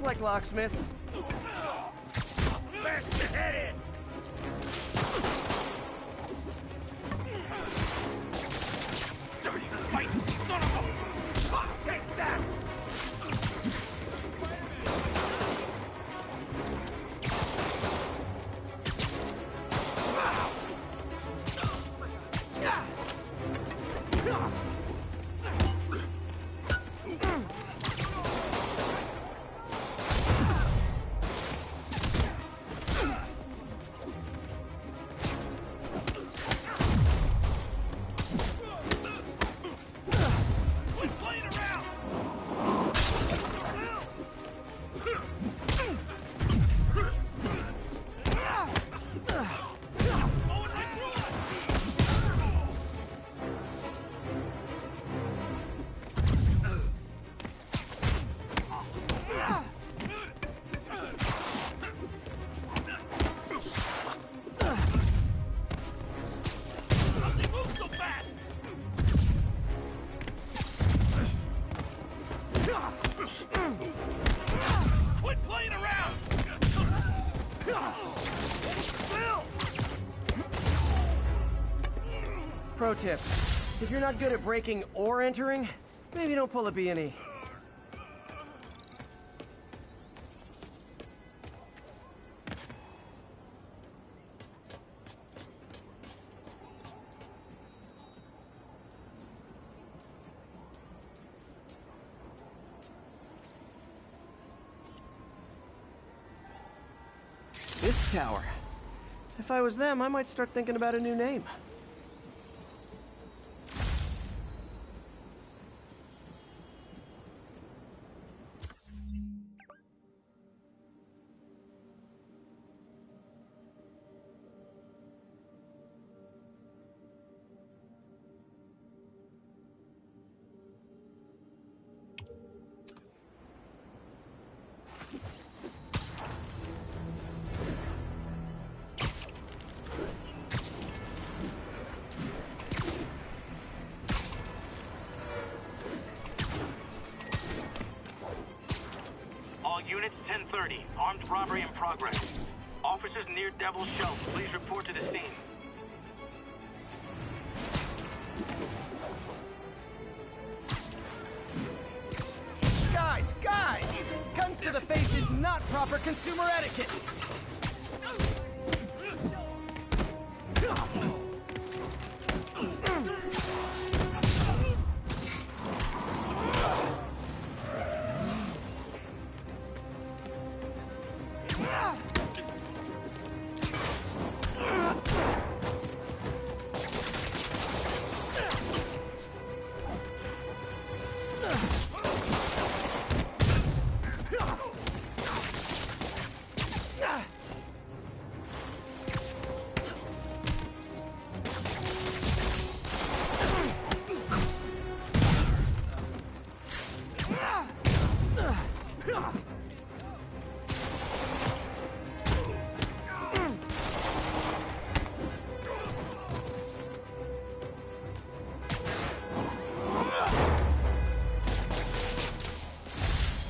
like locksmiths. Bash your head in! Dirty fighting son of a... Take that! Quit playing around! Pro tip, if you're not good at breaking or entering, maybe don't pull a B&E. This tower. If I was them, I might start thinking about a new name. Units 1030, armed robbery in progress. Officers near Devil's Shelf, please report to the scene. Guys! Guns to the face is not proper consumer etiquette!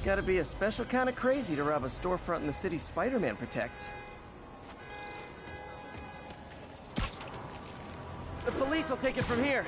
Gotta be a special kind of crazy to rob a storefront in the city Spider-Man protects. The police will take it from here.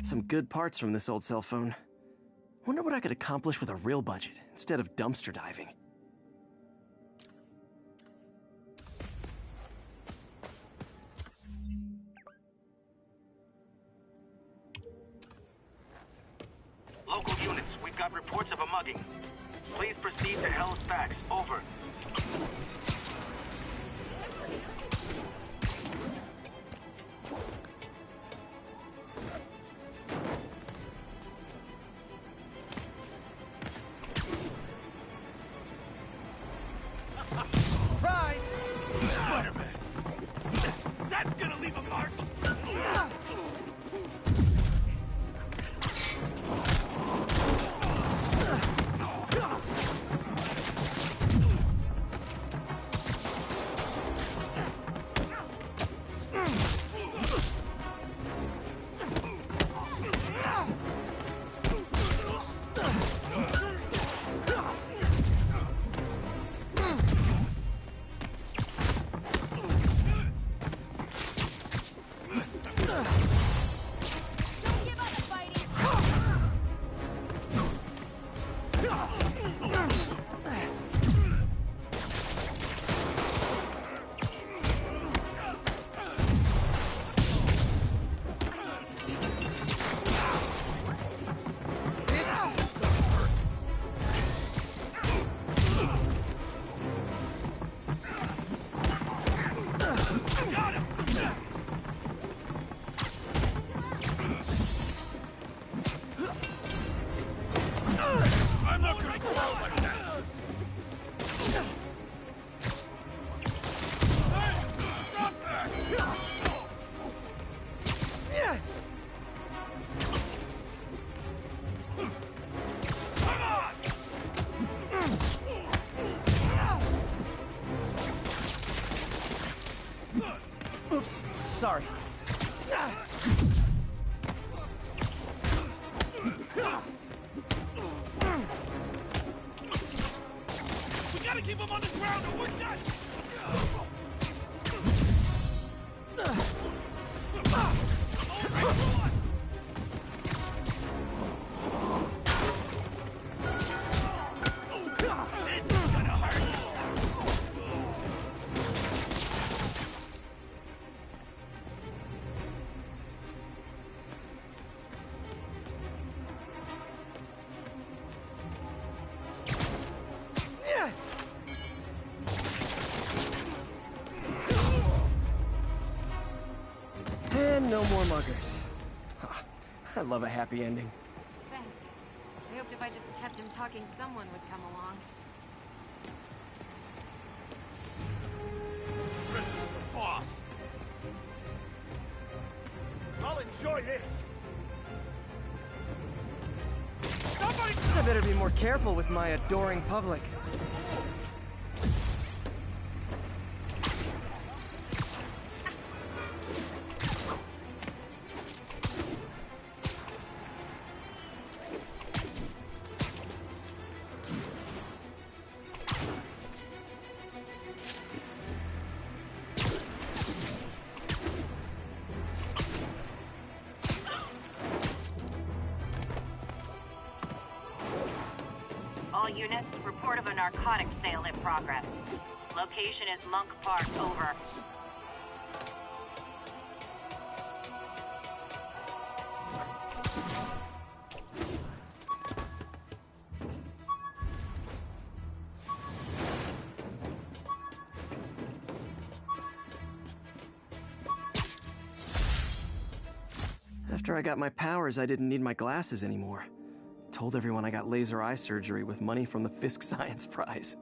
Some good parts from this old cell phone. Wonder what I could accomplish with a real budget instead of dumpster diving. Local units, we've got reports of a mugging. Please proceed to Hell's Backs. Over. leave a mark. I'm not gonna go out like that! Hey! Drop that! Come on! Oops, sorry. We gotta keep him on the ground or we're done! And no more muggers. Ah, I love a happy ending. Thanks. I hoped if I just kept him talking, someone would come along. Chris is the boss! I'll enjoy this! Somebody! I better be more careful with my adoring public. All units, report of a narcotics sale in progress. Location is Monk Park, over. After I got my powers, I didn't need my glasses anymore. Told everyone I got laser eye surgery with money from the Fisk Science Prize.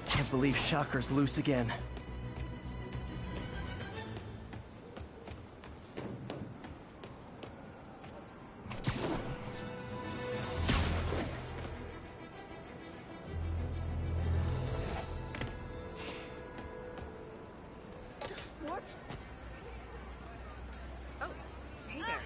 Can't believe Shocker's loose again. What? Oh, hey there.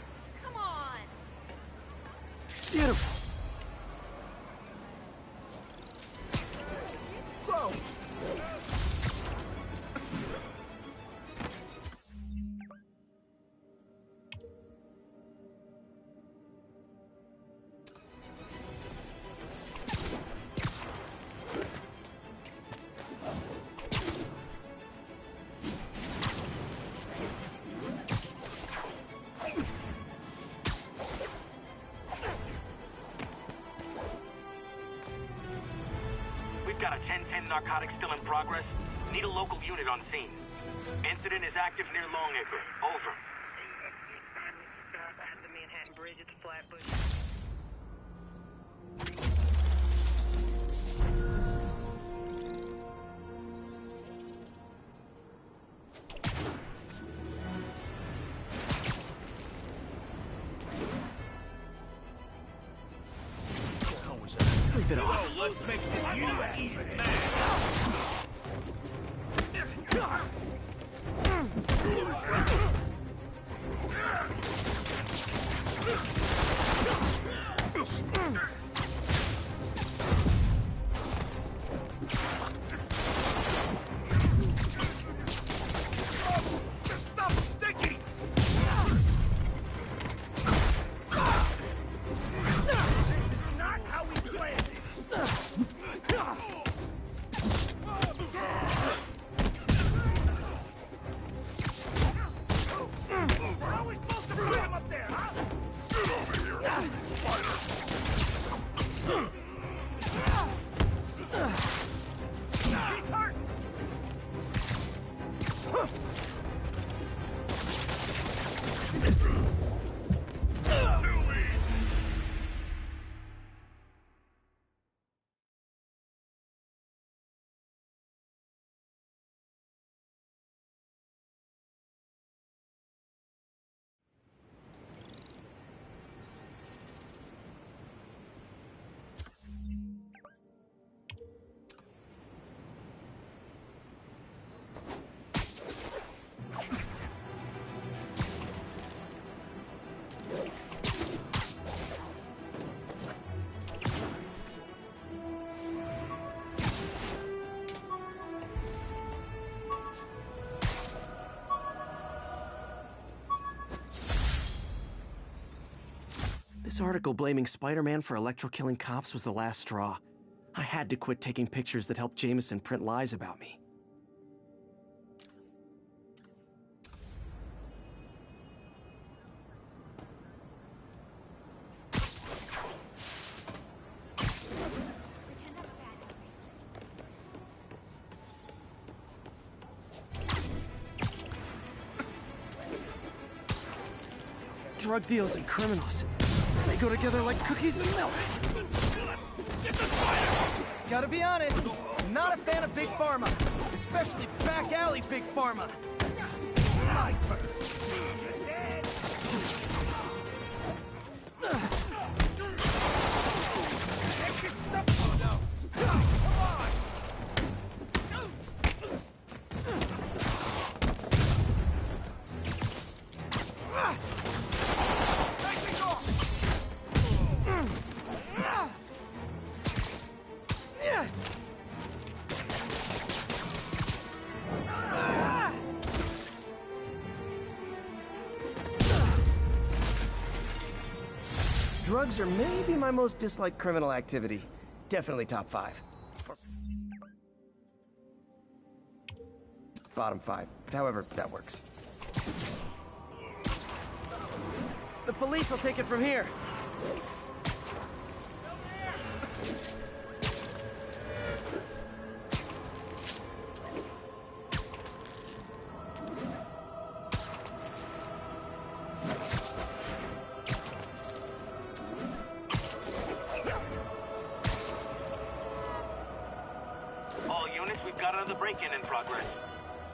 narcotics still in progress. Need a local unit on scene. Incident is active near Longacre. Over. The Manhattan Bridge at the Flatbush. Sleep it off. Let's make this easy. Stop sticking! Not how we planned it. How are we supposed to fight him up there, huh? Get over here, fighter! He's hurt! This article blaming Spider-Man for Electro-killing cops was the last straw. I had to quit taking pictures that helped Jameson print lies about me. Drug deals and criminals. They go together like cookies and milk. Gotta be honest, I'm not a fan of Big Pharma, especially back alley Big Pharma. Sniper. Drugs are maybe my most disliked criminal activity. Definitely top 5. Bottom 5. However, that works. The police will take it from here. All units, we've got another break-in in progress.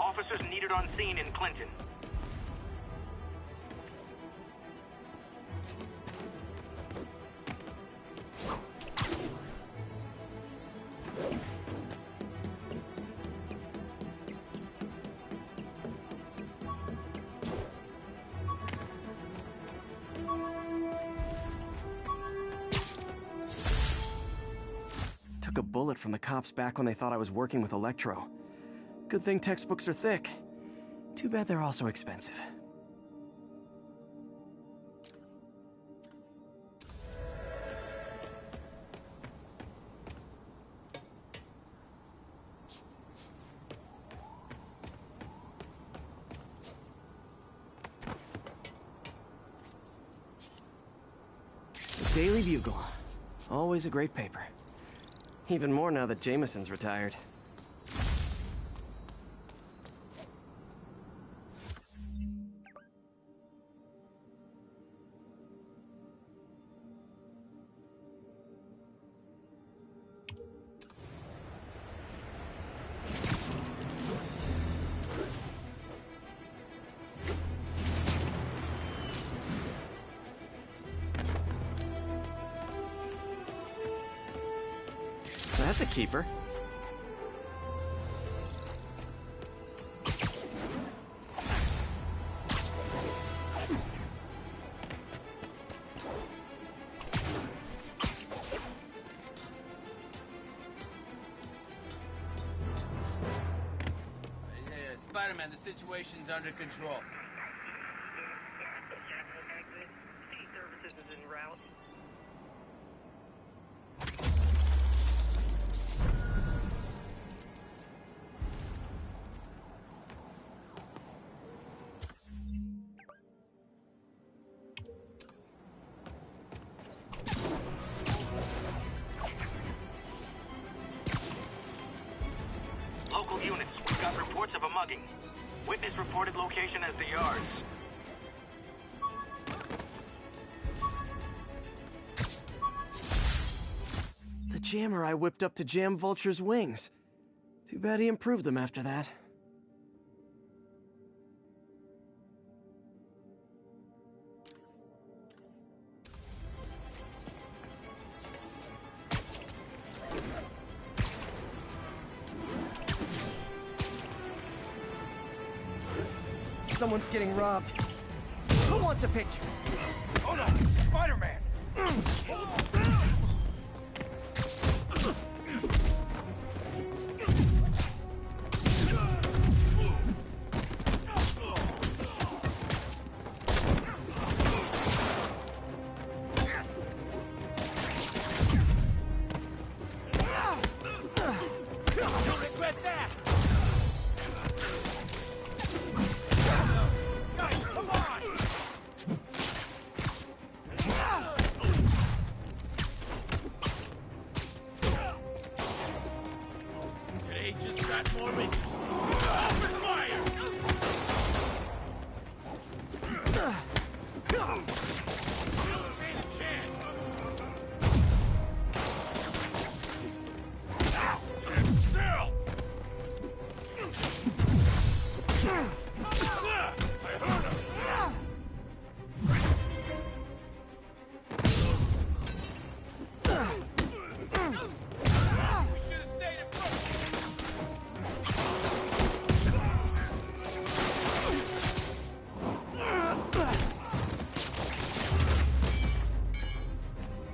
Officers needed on scene in Clinton. Took a bullet from the cops back when they thought I was working with Electro. Good thing textbooks are thick. Too bad they're also expensive. The Daily Bugle. Always a great paper. Even more now that Jameson's retired. That's a keeper. Spider-Man, the situation's under control. Services is en route. Local units, we've got reports of a mugging. Witness reported location as the yards. The jammer I whipped up to jam Vulture's wings. Too bad he improved them after that. Someone's getting robbed. Who wants a picture? Oh no! Spider-Man! You'll regret that! Guys, come on! Today just got more riches. Open fire! Stand a chance! Stand still! I heard him! We should have stayed in front.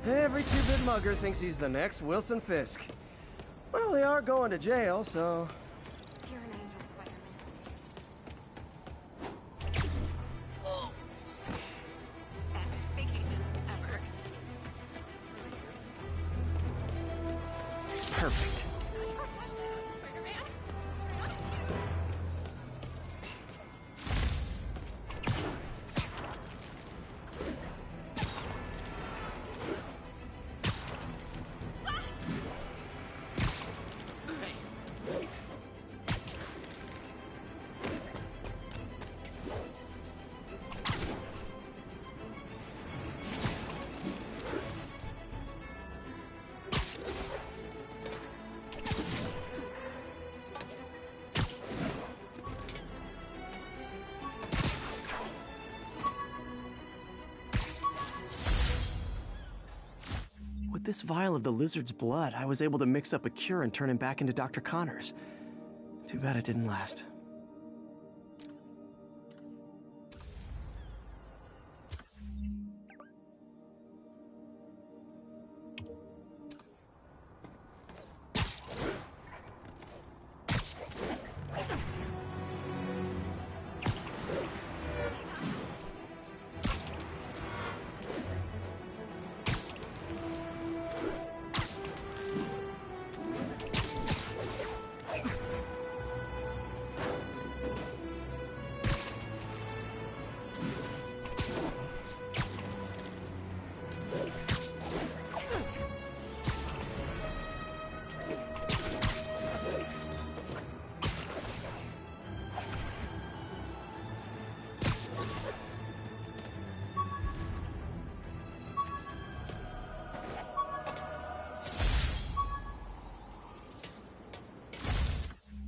Every two-bit mugger thinks he's the next Wilson Fisk. Well, they are going to jail, so... You're an angel, Spider-Man. Best vacation ever. perfect. Spider-Man? With this vial of the lizard's blood, I was able to mix up a cure and turn him back into Dr. Connors. Too bad it didn't last.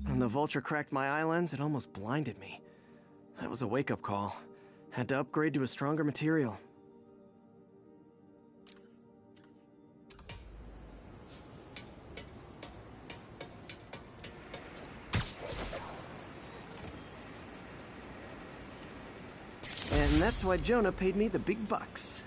When the vulture cracked my eye lens, it almost blinded me. That was a wake-up call. Had to upgrade to a stronger material. And that's why Jonah paid me the big bucks.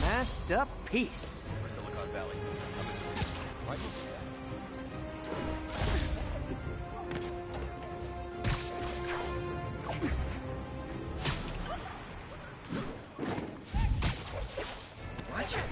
Masked up peace. For Silicon Valley. Right? Watch it.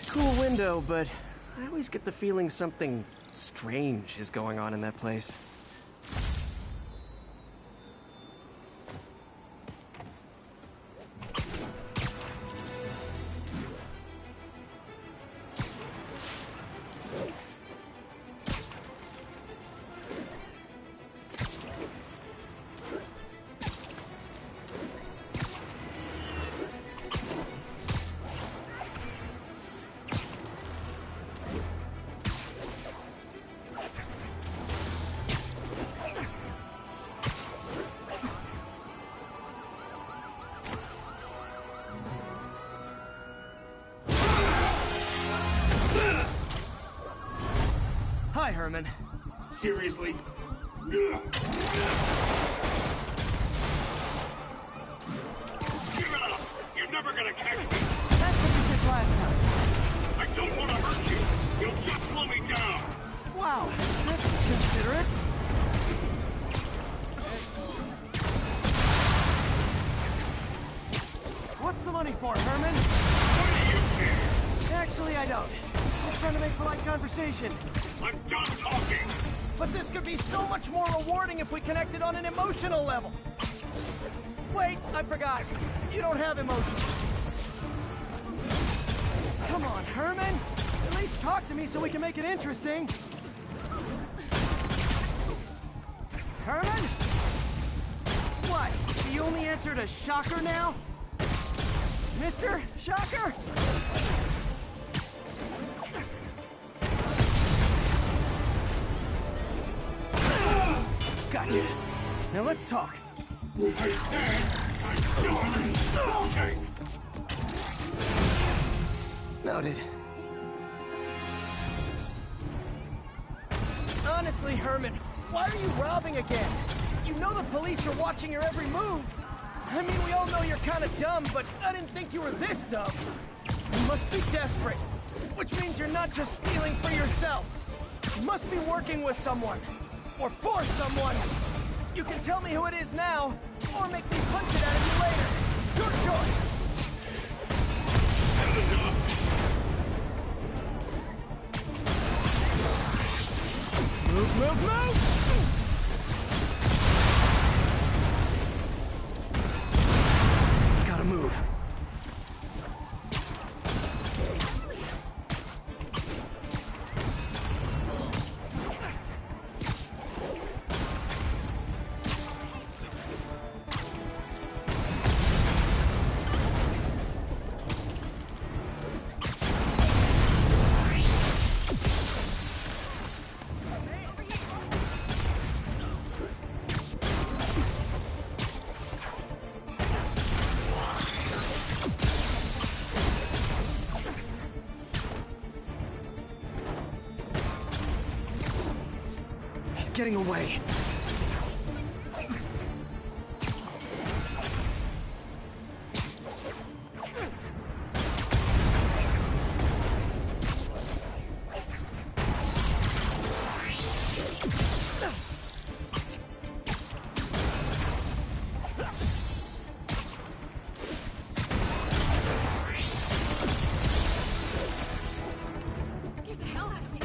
Cool window, but I always get the feeling something strange is going on in that place. Hi, Herman. Seriously? Ugh. Give it up! You're never gonna catch me! That's what you said last time. I don't want to hurt you! You'll just slow me down! Wow, that's considerate. What's the money for, Herman? What do you care? Actually, I don't. Just trying to make polite conversation. I'm done talking! But this could be so much more rewarding if we connected on an emotional level. Wait, I forgot. You don't have emotions. Come on, Herman. At least talk to me so we can make it interesting. Herman? What? You only answered a shocker now? Mr. Shocker? Gotcha. Now let's talk. I said I'm done talking! Noted. Honestly, Herman, why are you robbing again? You know the police are watching your every move. I mean, we all know you're kind of dumb, but I didn't think you were this dumb. You must be desperate, which means you're not just stealing for yourself. You must be working with someone, or for someone. You can tell me who it is now, or make me punch it out of you later. Your choice. Move, move, move! Gotta move. getting away. Get the hell out of me.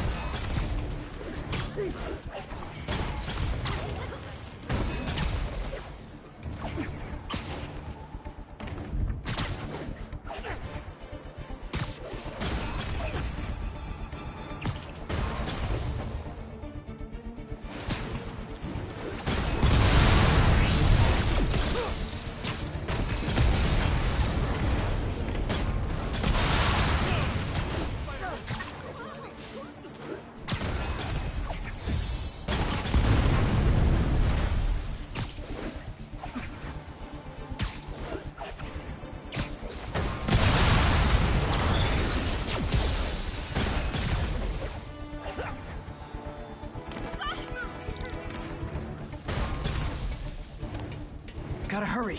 Gotta hurry.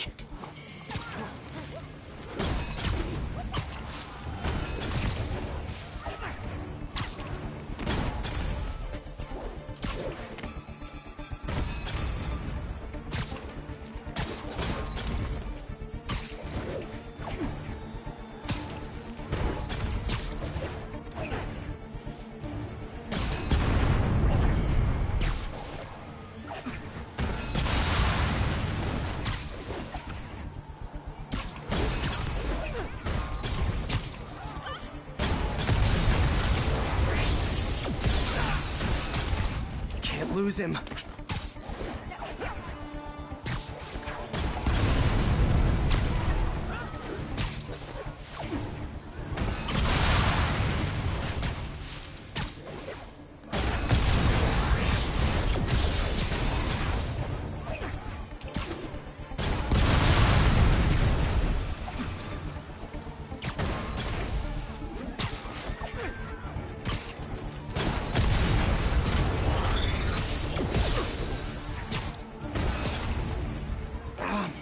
Can't lose him.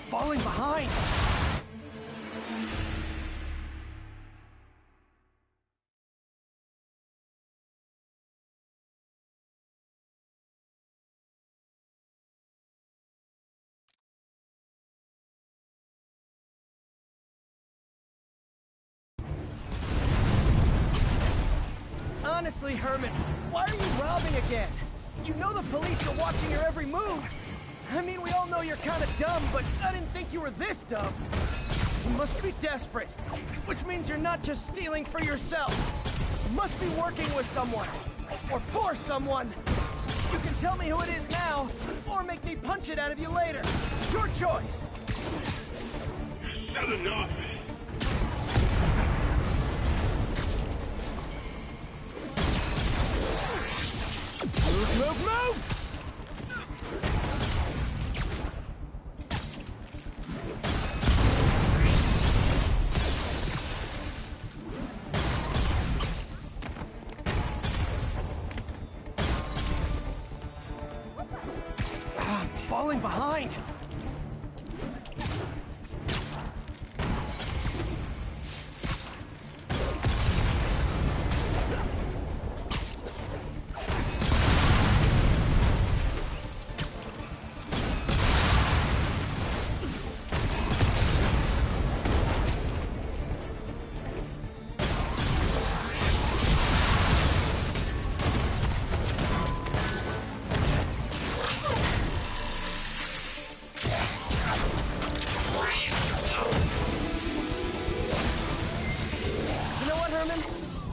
Falling behind! Honestly, Herman, why are you robbing again? You know the police are watching your every move. I mean, we all know you're kind of dumb, but I didn't think you were this dumb. You must be desperate, which means you're not just stealing for yourself. You must be working with someone, or for someone. You can tell me who it is now, or make me punch it out of you later. Your choice. Shut enough! Move, move, move! Falling behind!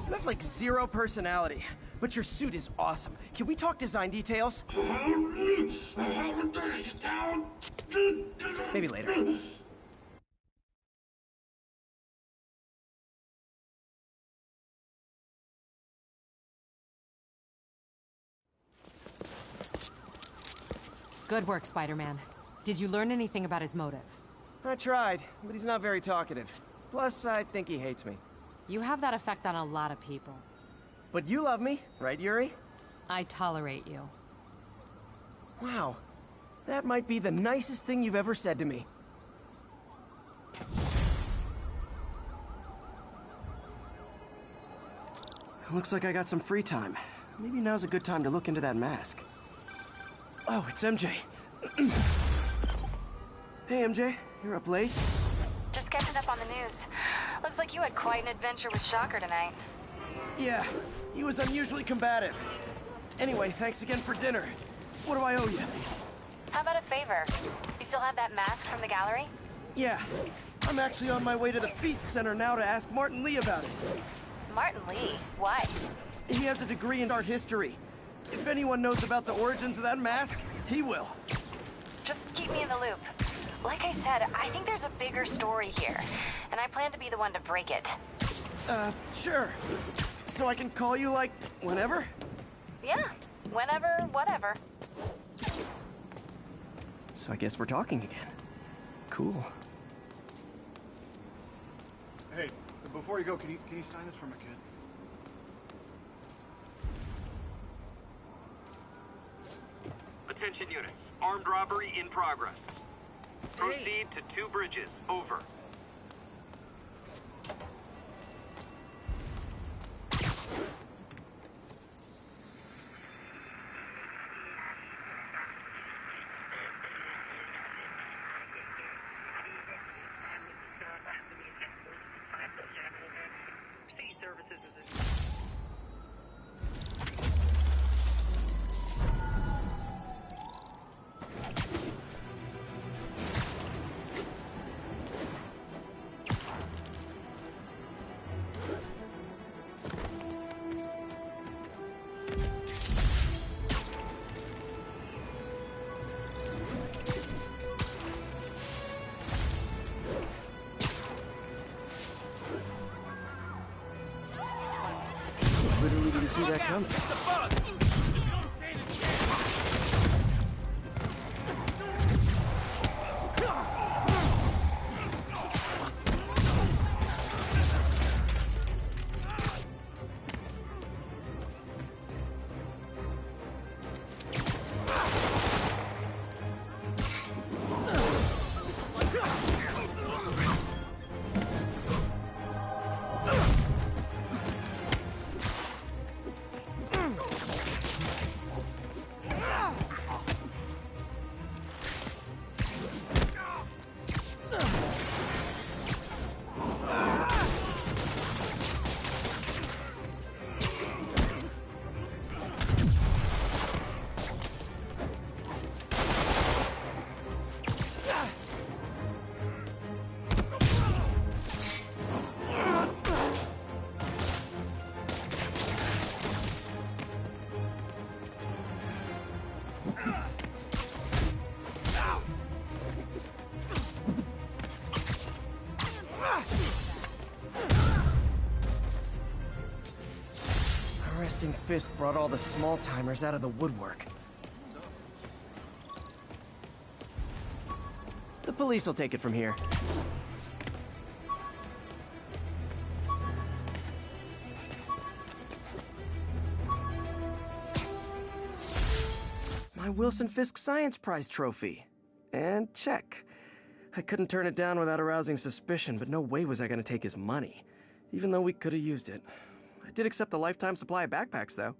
You have like zero personality, but your suit is awesome. Can we talk design details? Maybe later. Good work, Spider-Man. Did you learn anything about his motive? I tried, but he's not very talkative. Plus, I think he hates me. You have that effect on a lot of people. But you love me, right, Yuri? I tolerate you. Wow. That might be the nicest thing you've ever said to me. Looks like I got some free time. Maybe now's a good time to look into that mask. Oh, it's MJ. Hey, MJ. You're up late? Just catching up on the news. Looks like you had quite an adventure with Shocker tonight. Yeah, he was unusually combative. Anyway, thanks again for dinner. What do I owe you? How about a favor? You still have that mask from the gallery? Yeah, I'm actually on my way to the Feast Center now to ask Martin Lee about it. Martin Lee? Why? He has a degree in art history. If anyone knows about the origins of that mask, he will. Just keep me in the loop. Like I said, I think there's a bigger story here, and I plan to be the one to break it. Sure. So I can call you, like, whenever? Yeah, whenever, whatever. So I guess we're talking again. Cool. Hey, before you go, can you sign this for my kid? Attention units. Armed robbery in progress. Proceed to 2 bridges. Over. Literally didn't see that coming. It's a bug! Just don't stand a chance! Arresting Fisk brought all the small-timers out of the woodwork. The police will take it from here. My Wilson Fisk Science Prize trophy. And check. I couldn't turn it down without arousing suspicion, but no way was I gonna take his money. Even though we could have used it. I did accept the lifetime supply of backpacks, though.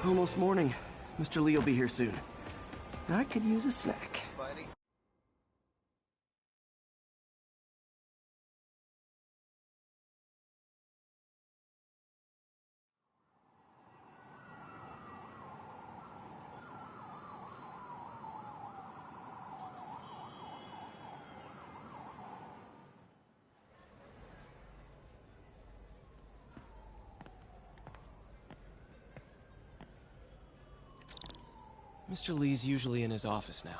Almost morning. Mr. Lee will be here soon. I could use a snack. Mr. Lee's usually in his office now.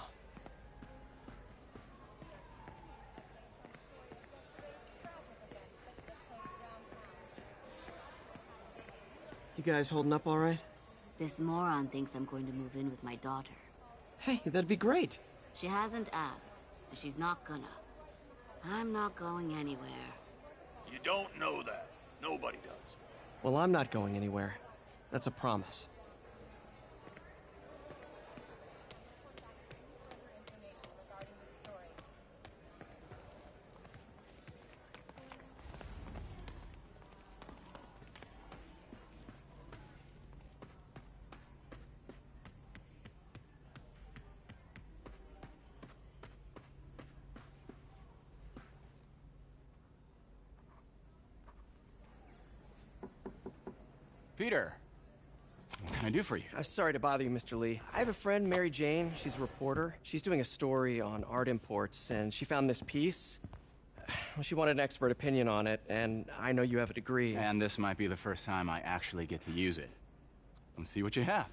You guys holding up all right? This moron thinks I'm going to move in with my daughter. Hey, that'd be great. She hasn't asked, and she's not gonna. I'm not going anywhere. You don't know that. Nobody does. Well, I'm not going anywhere. That's a promise. Peter, what can I do for you? I'm sorry to bother you, Mr. Lee. I have a friend, Mary Jane. She's a reporter. She's doing a story on art imports, and she found this piece. Well, she wanted an expert opinion on it, and I know you have a degree. And this might be the first time I actually get to use it. Let's see what you have.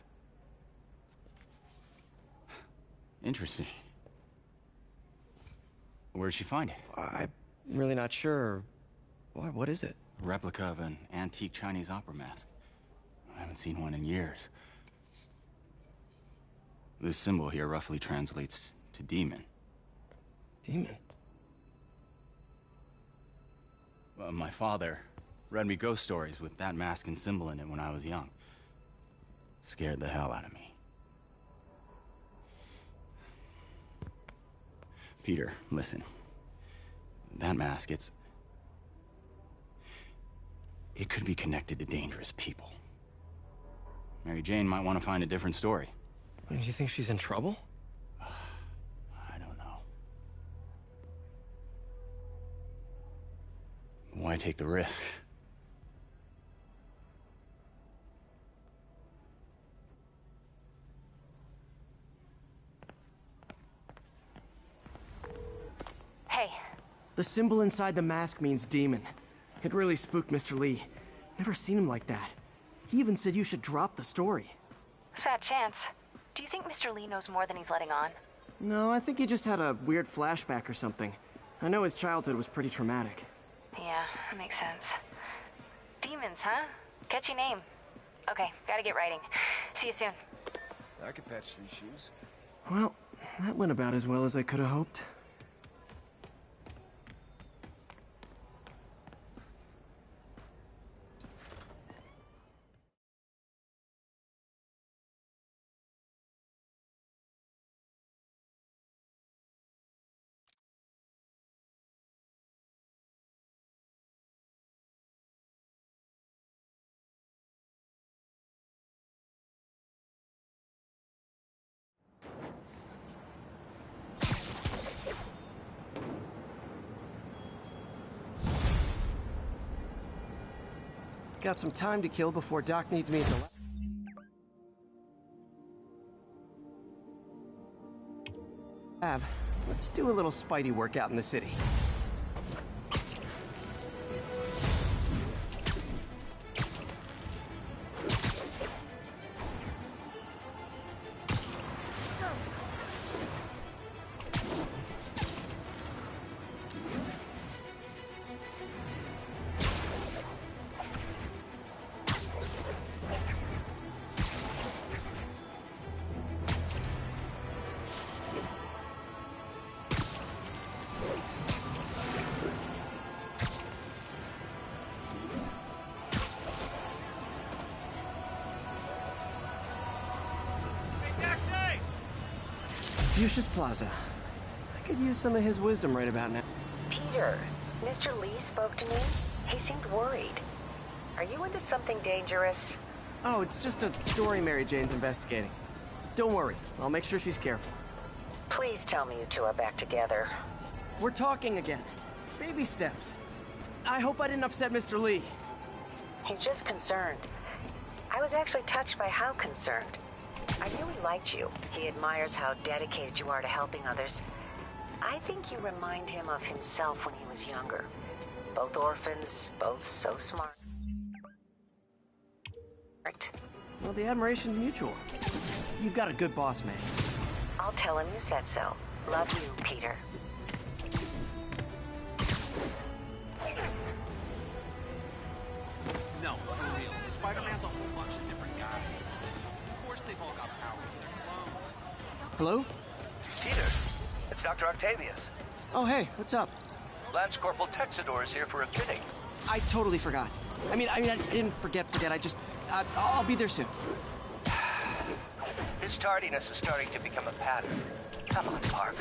Interesting. Where did she find it? I'm really not sure. Why, what is it? A replica of an antique Chinese opera mask. I haven't seen one in years. This symbol here roughly translates to demon. Demon? My father read me ghost stories with that mask and symbol in it when I was young. Scared the hell out of me. Peter, listen. That mask, it could be connected to dangerous people. Mary Jane might want to find a different story. Do you think she's in trouble? I don't know. Why take the risk? Hey. The symbol inside the mask means demon. It really spooked Mr. Lee. Never seen him like that. He even said you should drop the story. Fat chance. Do you think Mr. Lee knows more than he's letting on? No, I think he just had a weird flashback or something. I know his childhood was pretty traumatic. Yeah, makes sense. Demons, huh? Catchy name. Okay, gotta get writing. See you soon. I could patch these shoes. Well, that went about as well as I could have hoped. Got some time to kill before Doc needs me at the lab. Let's do a little Spidey workout in the city. Fuchsia's Plaza. I could use some of his wisdom right about now. Peter, Mr. Lee spoke to me. He seemed worried. Are you into something dangerous? Oh, it's just a story Mary Jane's investigating. Don't worry, I'll make sure she's careful. Please tell me you two are back together. We're talking again. Baby steps. I hope I didn't upset Mr. Lee. He's just concerned. I was actually touched by how concerned. I knew he liked you. He admires how dedicated you are to helping others. I think you remind him of himself when he was younger. Both orphans, both so smart. Well, the admiration's mutual. You've got a good boss, man. I'll tell him you said so. Love you, Peter. No, for real. Spider-Man's a whole bunch of different guys. Of course they've all got powers. They're clones. Hello? Peter, it's Dr. Octavius. Oh, hey, what's up? Lance Corporal Texidor is here for a fitting. I totally forgot. I didn't forget. I'll be there soon. His tardiness is starting to become a pattern. Come on, Parker.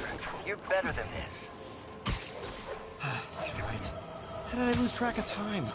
You're better than this. That's right. How did I lose track of time?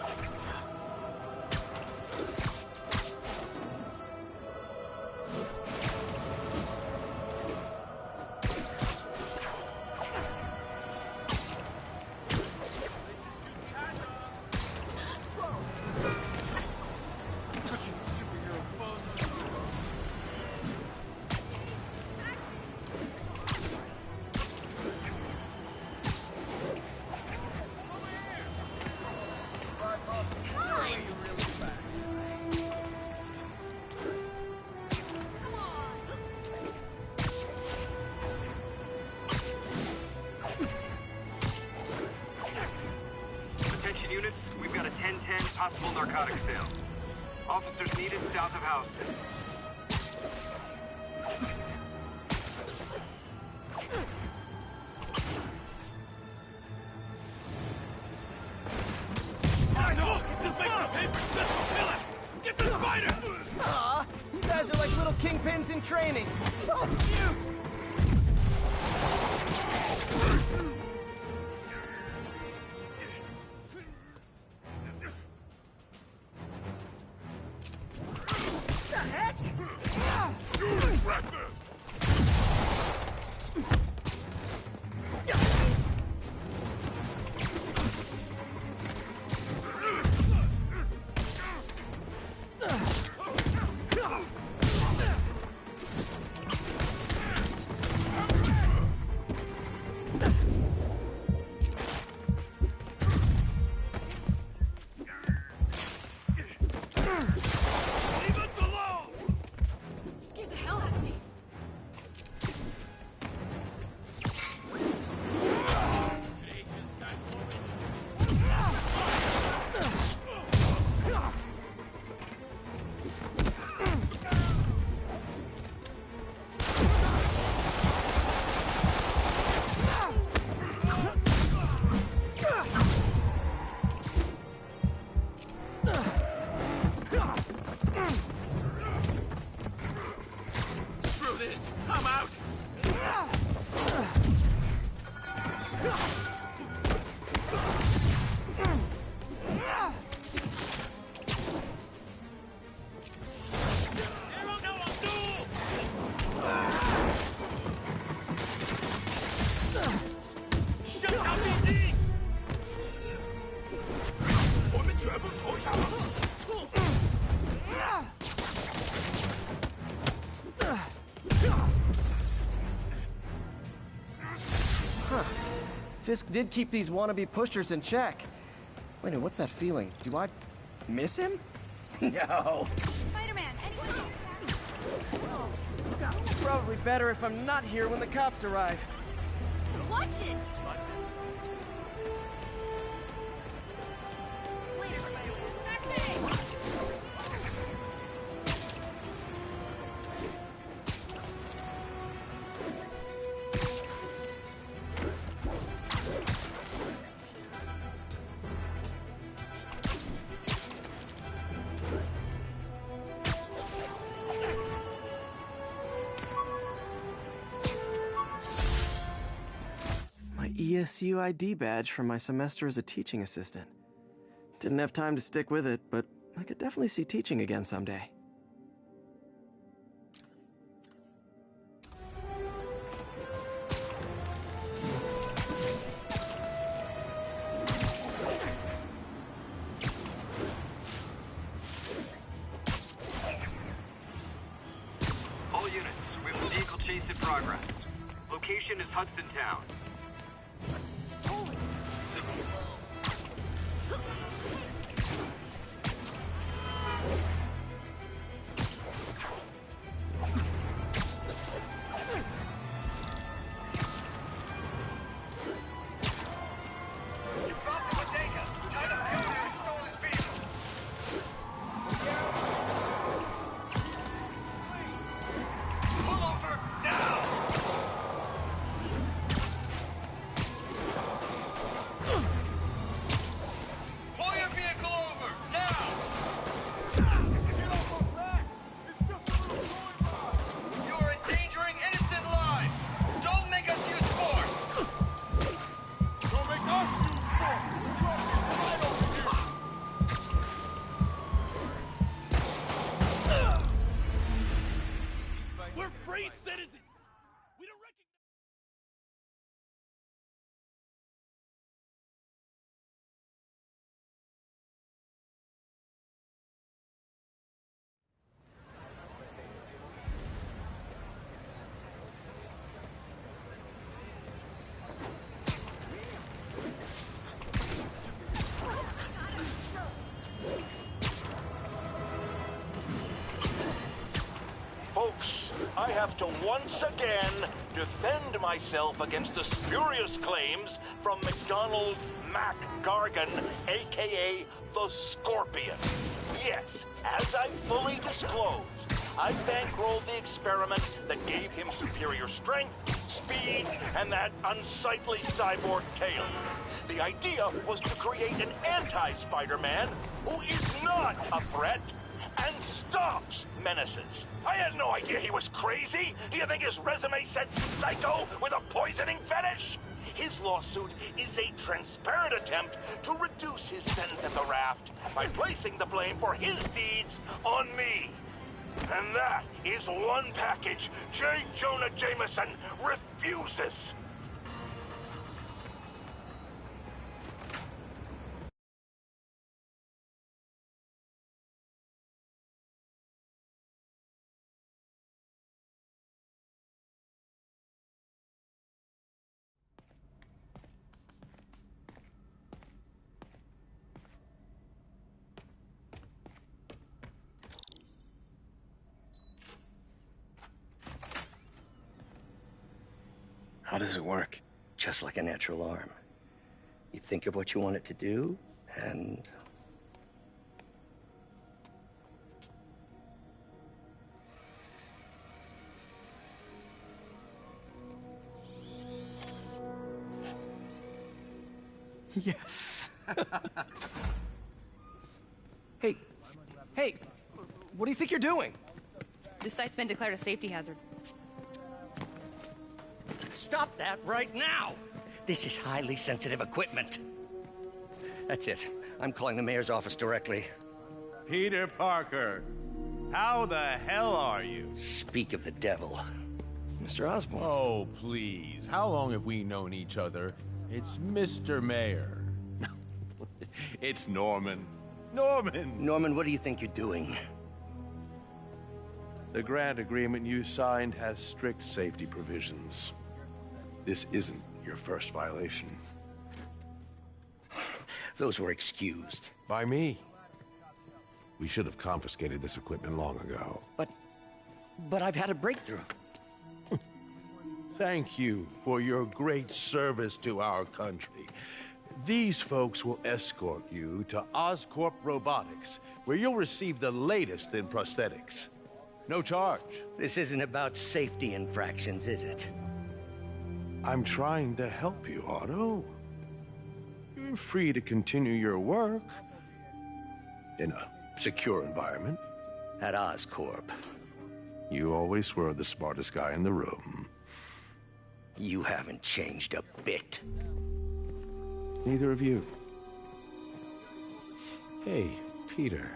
Attention units, we've got a 10-10 possible narcotics sale. Officers needed south of Houston. Get the spider! Aw, you guys are like little kingpins in training. So cute! The heck? You regret this! Fisk did keep these wannabe pushers in check. Wait a minute, what's that feeling? Do I miss him? No. Spider-Man, anyone Probably better if I'm not here when the cops arrive. watch it! Wait, everybody. Taxi! ESU ID badge from my semester as a teaching assistant. Didn't have time to stick with it, but I could definitely see teaching again someday. Location is Hudson Town. Folks, I have to once again defend myself against the spurious claims from McDonald Mac Gargan, aka the Scorpion. Yes, as I fully disclosed, I bankrolled the experiment that gave him superior strength, speed, and that unsightly cyborg tail. The idea was to create an anti-Spider-Man who is not a threat and stops menaces. I had no idea he was crazy. Do you think his resume said psycho with a poisoning fetish? His lawsuit is a transparent attempt to reduce his sentence at the raft by placing the blame for his deeds on me. And that is one package J. Jonah Jameson refuses. How does it work? Just like a natural arm. You think of what you want it to do, and... Yes. Hey, what do you think you're doing? This site's been declared a safety hazard. Stop that right now! This is highly sensitive equipment. That's it. I'm calling the mayor's office directly. Peter Parker, how the hell are you? Speak of the devil. Mr. Osborn. Oh, please. How long have we known each other? It's Mr. Mayor. It's Norman. Norman! Norman, what do you think you're doing? The grant agreement you signed has strict safety provisions. This isn't your first violation. Those were excused. By me. We should have confiscated this equipment long ago. But I've had a breakthrough. Thank you for your great service to our country. These folks will escort you to Oscorp Robotics, where you'll receive the latest in prosthetics. No charge. This isn't about safety infractions, is it? I'm trying to help you, Otto. You're free to continue your work in a secure environment. At Oscorp. You always were the smartest guy in the room. You haven't changed a bit. Neither of you. Hey, Peter.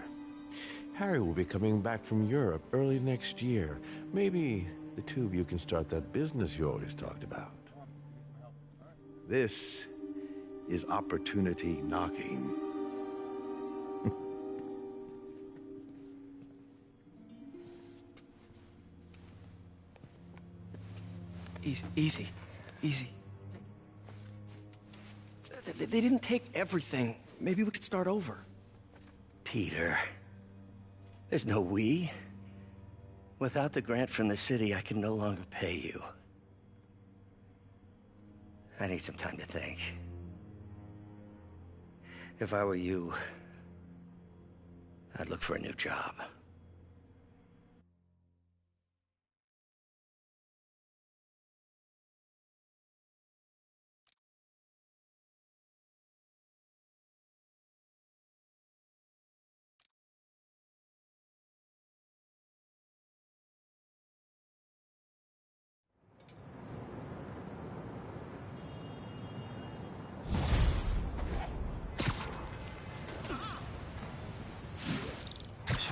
Harry will be coming back from Europe early next year. Maybe the two of you can start that business you always talked about. This is opportunity knocking. Easy. Easy. They didn't take everything. Maybe we could start over. Peter, there's no we. Without the grant from the city, I can no longer pay you. I need some time to think. If I were you, I'd look for a new job.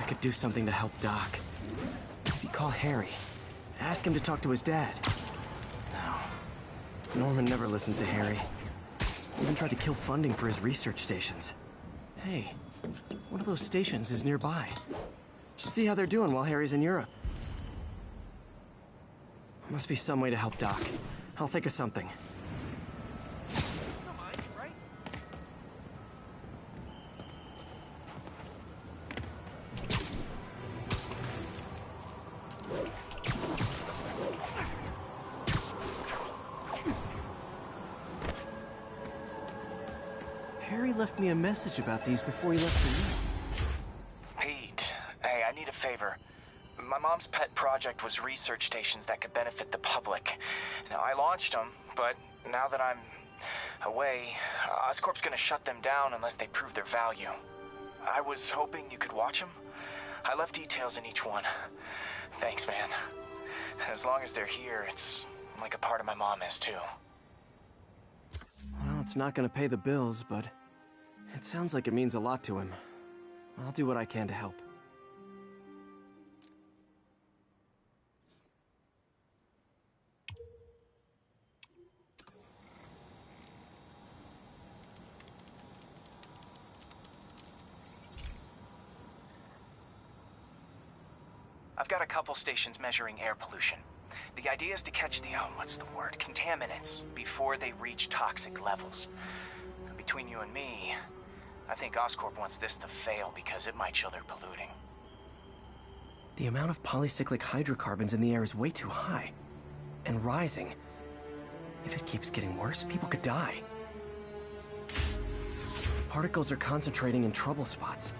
Could do something to help Doc. Maybe call Harry. Ask him to talk to his dad. No. Norman never listens to Harry. Even tried to kill funding for his research stations. Hey, one of those stations is nearby. Should see how they're doing while Harry's in Europe. Must be some way to help Doc. I'll think of something. Harry left me a message about these before he left for you. Pete, hey, I need a favor. My mom's pet project was research stations that could benefit the public. Now, I launched them, but now that I'm away, Oscorp's gonna shut them down unless they prove their value. I was hoping you could watch them. I left details in each one. Thanks, man. As long as they're here, it's like a part of my mom is, too. Well, it's not gonna pay the bills, but it sounds like it means a lot to him. I'll do what I can to help. I've got a couple stations measuring air pollution. The idea is to catch the, contaminants before they reach toxic levels. Between you and me, I think Oscorp wants this to fail because it might show they're polluting. The amount of polycyclic hydrocarbons in the air is way too high. And rising. If it keeps getting worse, people could die. The particles are concentrating in trouble spots,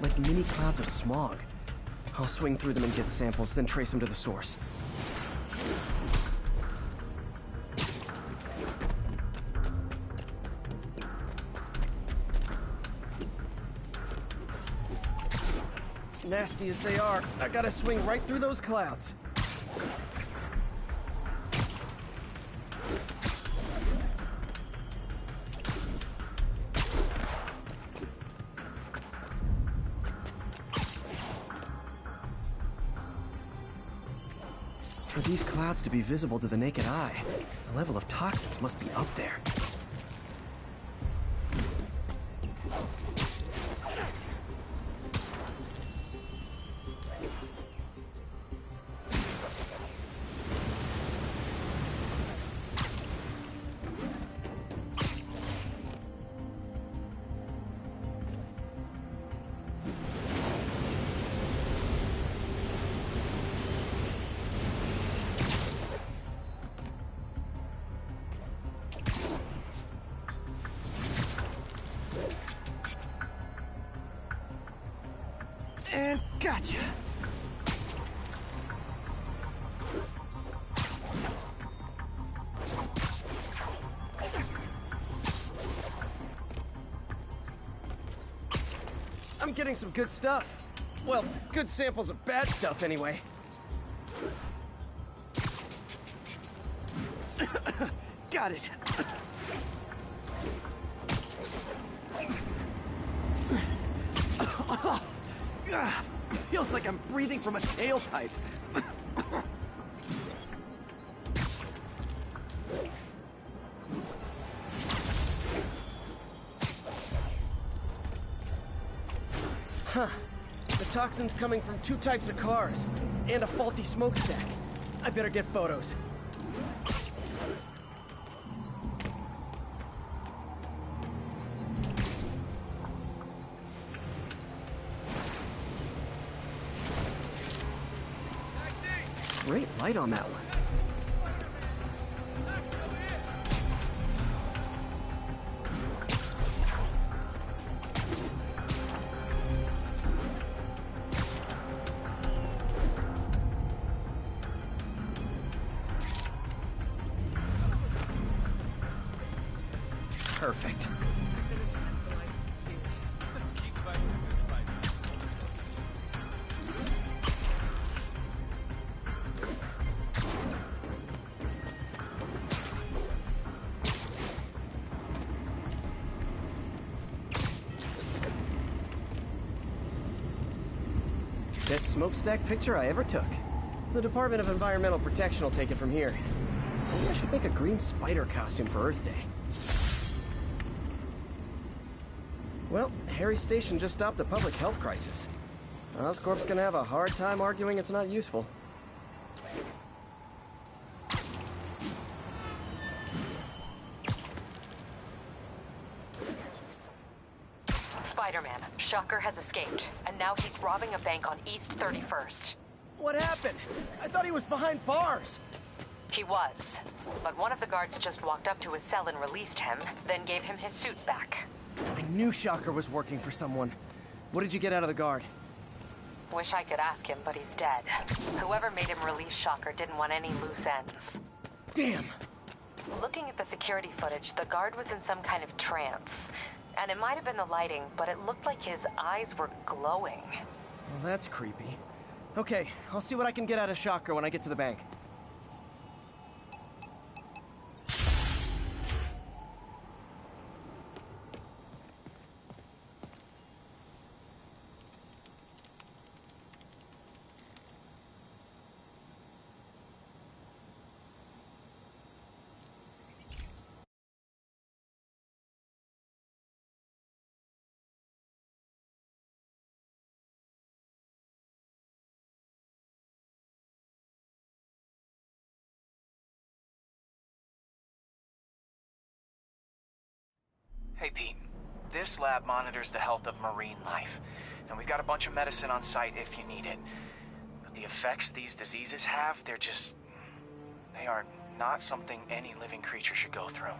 like mini clouds of smog. I'll swing through them and get samples, then trace them to the source. Nasty as they are, I gotta swing right through those clouds. For these clouds to be visible to the naked eye, the level of toxins must be up there. And gotcha! I'm getting some good stuff. Well, good samples of bad stuff anyway. Got it. Feels like I'm breathing from a tailpipe. Huh. The toxin's coming from two types of cars, and a faulty smokestack. I better get photos. Great light on that one. Perfect. Best smokestack picture I ever took. The Department of Environmental Protection will take it from here. Maybe I should make a green spider costume for Earth Day. Well, Harry Station just stopped a public health crisis. Oscorp's gonna have a hard time arguing it's not useful. Spider-Man, Shocker has escaped, and now he's robbing a bank on East 31st. What happened? I thought he was behind bars. He was, but one of the guards just walked up to his cell and released him, then gave him his suit back. I knew Shocker was working for someone. What did you get out of the guard? Wish I could ask him, but he's dead. Whoever made him release Shocker didn't want any loose ends. Damn! Looking at the security footage, the guard was in some kind of trance. And it might have been the lighting, but it looked like his eyes were glowing. Well, that's creepy. Okay, I'll see what I can get out of Shocker when I get to the bank. Hey, Pete. This lab monitors the health of marine life, and we've got a bunch of medicine on site if you need it. But the effects these diseases have, they are not something any living creature should go through.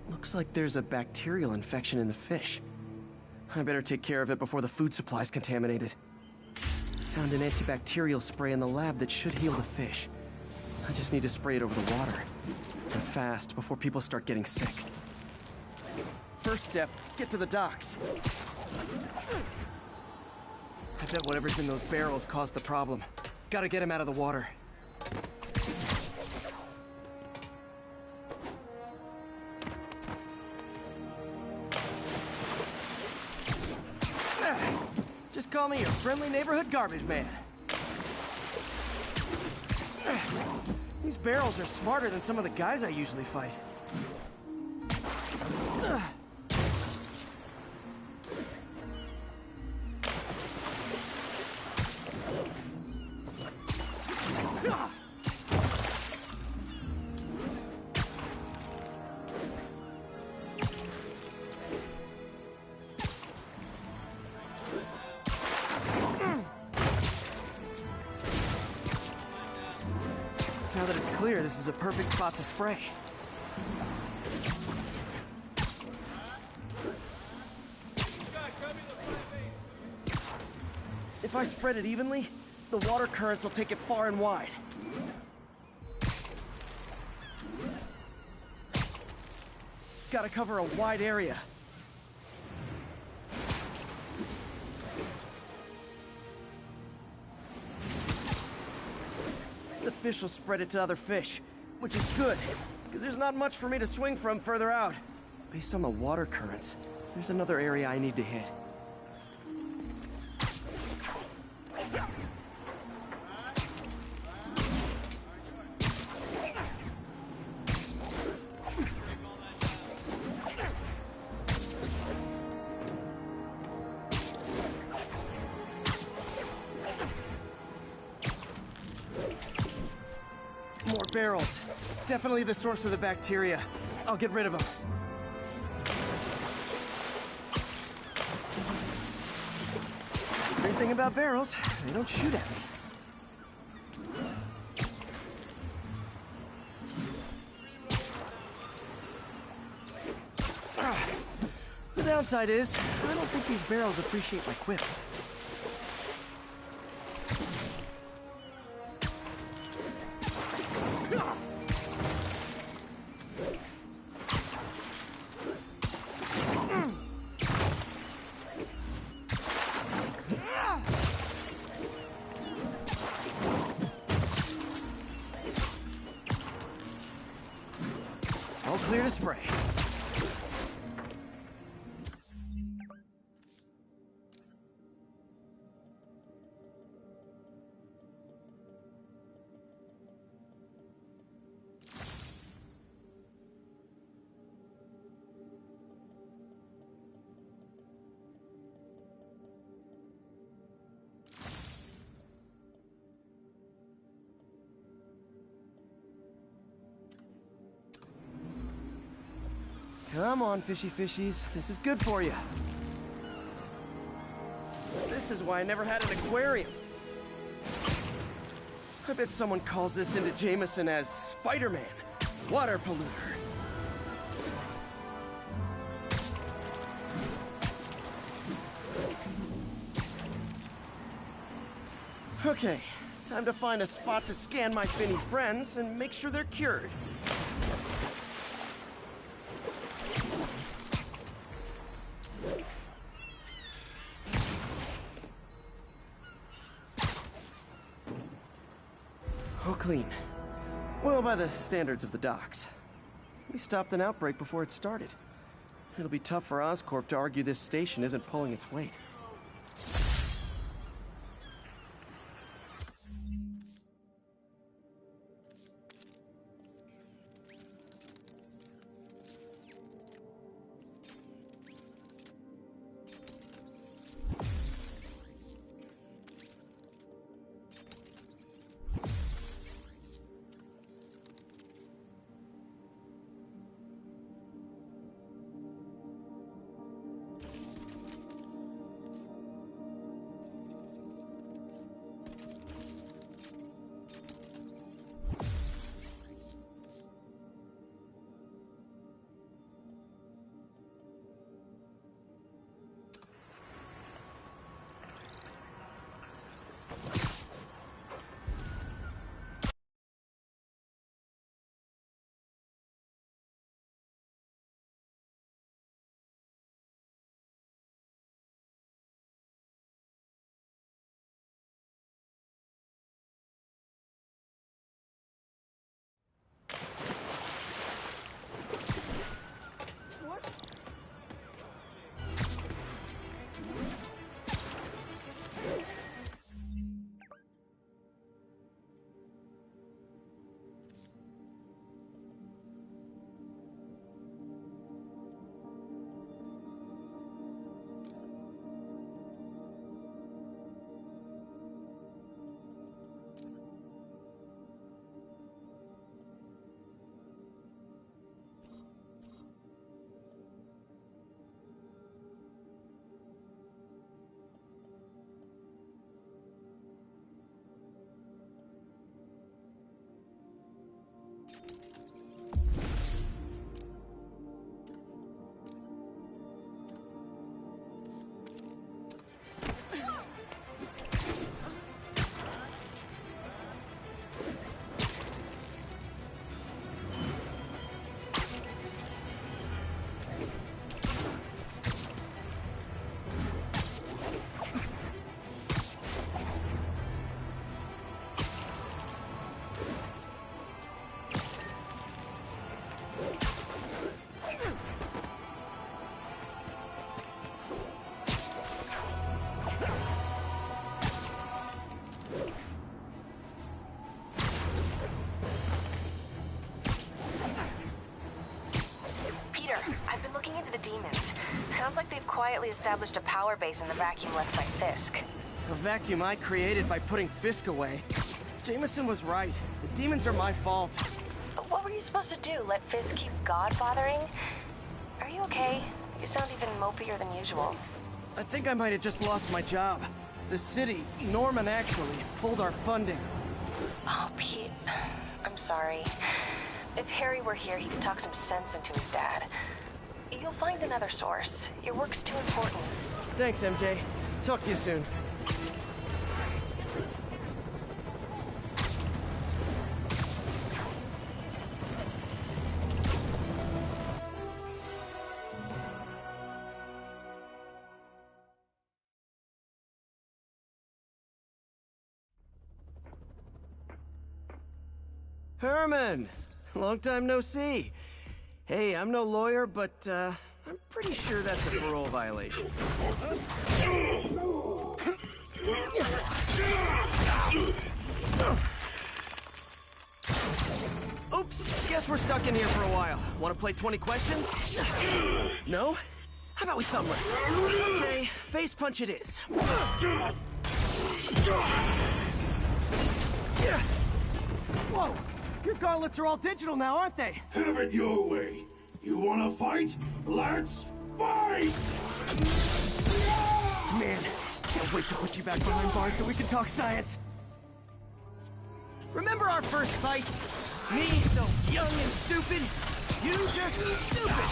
Looks like there's a bacterial infection in the fish. I better take care of it before the food supply's contaminated. Found an antibacterial spray in the lab that should heal the fish. I just need to spray it over the water. And fast, before people start getting sick. First step, get to the docks. I bet whatever's in those barrels caused the problem. Gotta get him out of the water. Just call me your friendly neighborhood garbage man. These barrels are smarter than some of the guys I usually fight. Now that it's clear, this is a perfect spot to spray. If I spread it evenly, the water currents will take it far and wide. Gotta cover a wide area. The fish will spread it to other fish, which is good, because there's not much for me to swing from further out. Based on the water currents, there's another area I need to hit. More barrels. Definitely the source of the bacteria. I'll get rid of them. Great thing about barrels, they don't shoot at me. downside is, I don't think these barrels appreciate my quips. All clear to spray. Come on, fishy fishies. This is good for you. This is why I never had an aquarium. I bet someone calls this into Jameson as Spider-Man, water polluter. Okay, time to find a spot to scan my finny friends and make sure they're cured. All clean. Well, by the standards of the docks. We stopped an outbreak before it started. It'll be tough for Oscorp to argue this station isn't pulling its weight. Sounds like they've quietly established a power base in the vacuum left by Fisk. A vacuum I created by putting Fisk away. Jameson was right. The demons are my fault. But what were you supposed to do? Let Fisk keep God-bothering? Are you okay? You sound even mopier than usual. I think I might have just lost my job. The city, Norman actually, pulled our funding. Oh, Pete. I'm sorry. If Harry were here, he could talk some sense into his dad. You'll find find another source. Your work's too important. Thanks, MJ. Talk to you soon. Herman! Long time no see. Hey, I'm no lawyer, but, I'm pretty sure that's a parole violation. Oops, guess we're stuck in here for a while. Want to play 20 questions? No? How about we thumb wrestle? Okay, face punch it is. Whoa! Your gauntlets are all digital now, aren't they? Have it your way. You wanna fight? Let's fight! Man, can't wait to put you back behind bars so we can talk science. Remember our first fight? Me, so young and stupid. You just stupid.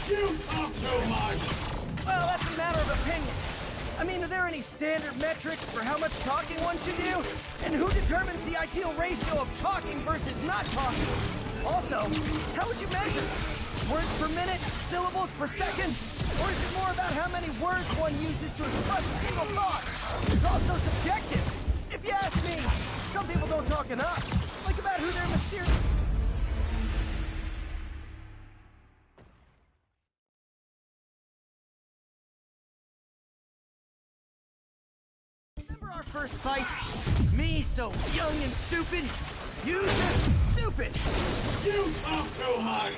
You talk too much. Well, that's a matter of opinion. I mean, are there any standard metrics for how much talking one should do? And who determines the ideal ratio of talking versus not talking? Also, how would you measure? Words per minute? Syllables per second? Or is it more about how many words one uses to express a single thought? It's also subjective. If you ask me, some people don't talk enough. Like about who they're mysterious... Remember our first fight? Me, so young and stupid. You just stupid. You talk too much.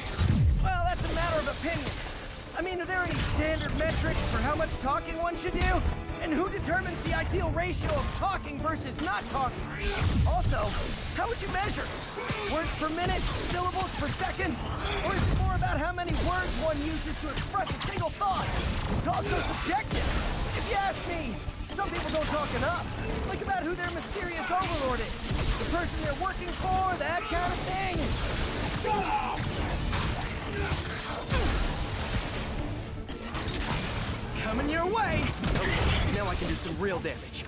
Well, that's a matter of opinion. I mean, are there any standard metrics for how much talking one should do? And who determines the ideal ratio of talking versus not talking? Also, how would you measure? Words per minute? Syllables per second? Or is it more about how many words one uses to express a single thought? It's also subjective. If you ask me, some people don't talk enough. Like about who their mysterious overlord is. The person they're working for, that kind of thing. Shut up! Coming your way! Okay, now I can do some real damage.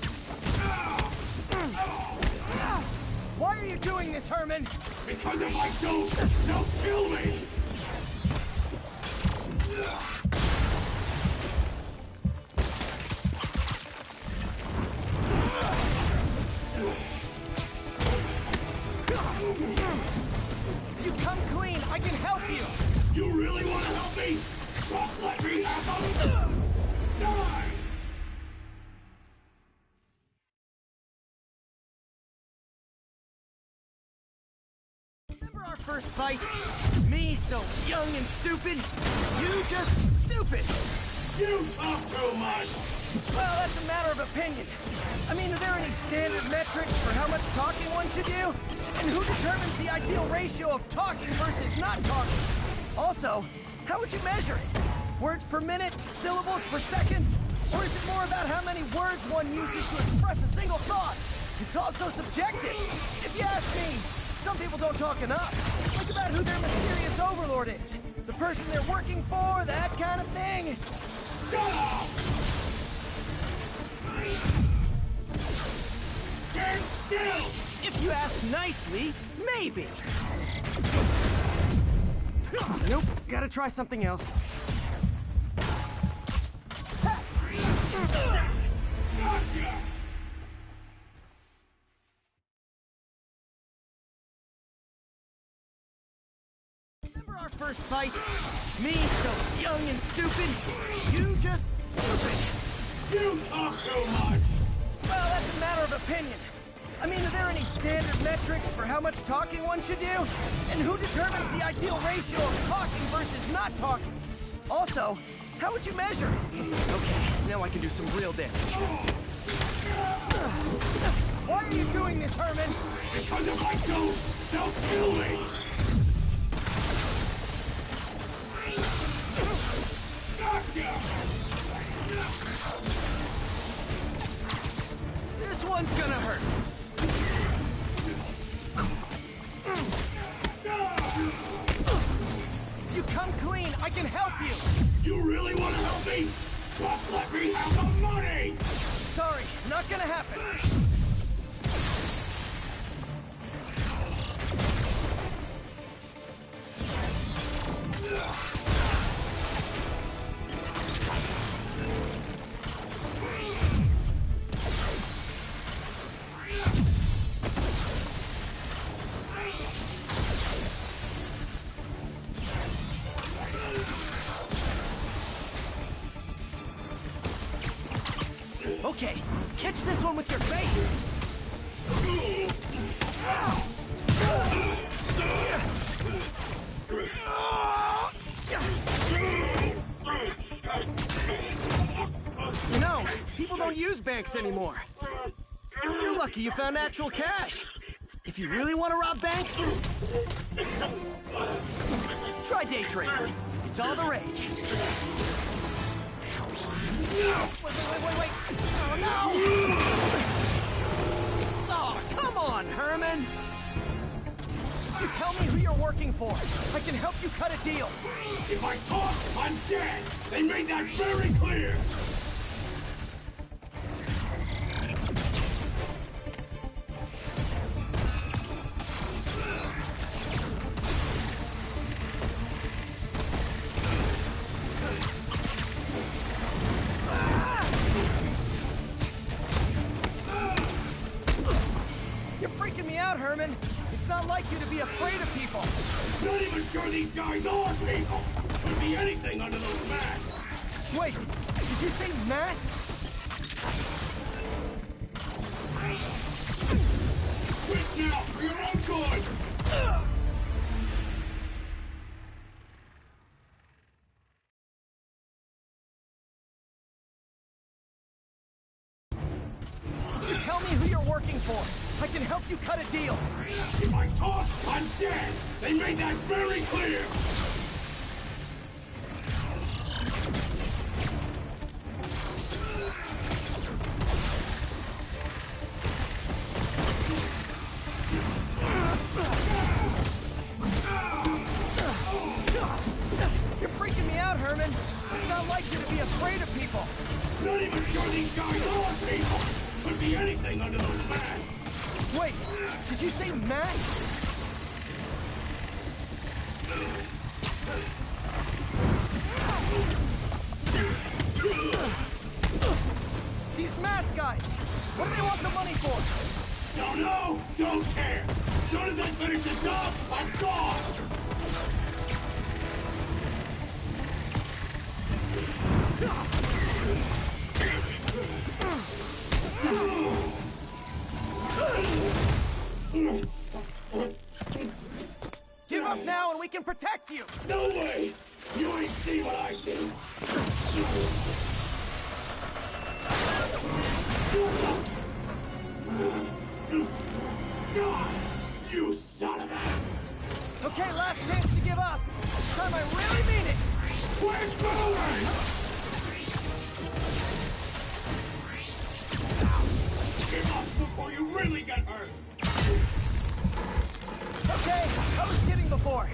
Why are you doing this, Herman? Because if I don't, they'll kill me! If you come clean, I can help you! You really want to help me? Just let me have them! Die! Remember our first fight? Me, so young and stupid. You just stupid. You talk too much. Well, that's a matter of opinion. I mean, are there any standard metrics for how much talking one should do? And who determines the ideal ratio of talking versus not talking? Also, how would you measure it? Words per minute? Syllables per second? Or is it more about how many words one uses to express a single thought? It's also subjective. If you ask me, some people don't talk enough. Like about who their mysterious overlord is. The person they're working for, that kind of thing. Shut up! Stand still! If you ask nicely, maybe. Nope, gotta try something else. Gotcha! Remember our first fight? Me, so young and stupid. You just stupid. You talk too much. Well, that's a matter of opinion. I mean, are there any standard metrics for how much talking one should do? And who determines the ideal ratio of talking versus not talking? Also, how would you measure it? Okay, now I can do some real damage. Why are you doing this, Herman? Because if I don't, they'll kill me. Gotcha! This one's gonna hurt. If you come clean, I can help you. You really want to help me? Just let me have the money! Sorry, not gonna happen. Okay, catch this one with your face! You know, people don't use banks anymore. You're lucky you found actual cash. If you really want to rob banks, try day trading. It's all the rage. Wait. Oh, no! Oh, come on, Herman! You tell me who you're working for. I can help you cut a deal. If I talk, I'm dead! They made that very clear! Herman. It's not like you to be afraid of people. Not even sure these guys are people. Could be anything under those masks. Wait, did you say masks? Quit now, for your own good! You tell me who you're working for. I can help you cut a deal. If I talk, I'm dead! They made that very clear! You're freaking me out, Herman. It's not like you to be afraid of people. Not even sure these guys are people. Could be anything under those masks. Wait, did you say masks? These mask guys, what do they want the money for? Don't know, don't care. As soon as I finish the job, I'm gone. Give up now and we can protect you! No way! You ain't see what I see! God, you son of a... Okay, last chance to give up. This time I really mean it! Where's moving? Give up before you really get hurt! Okay, I was kidding before.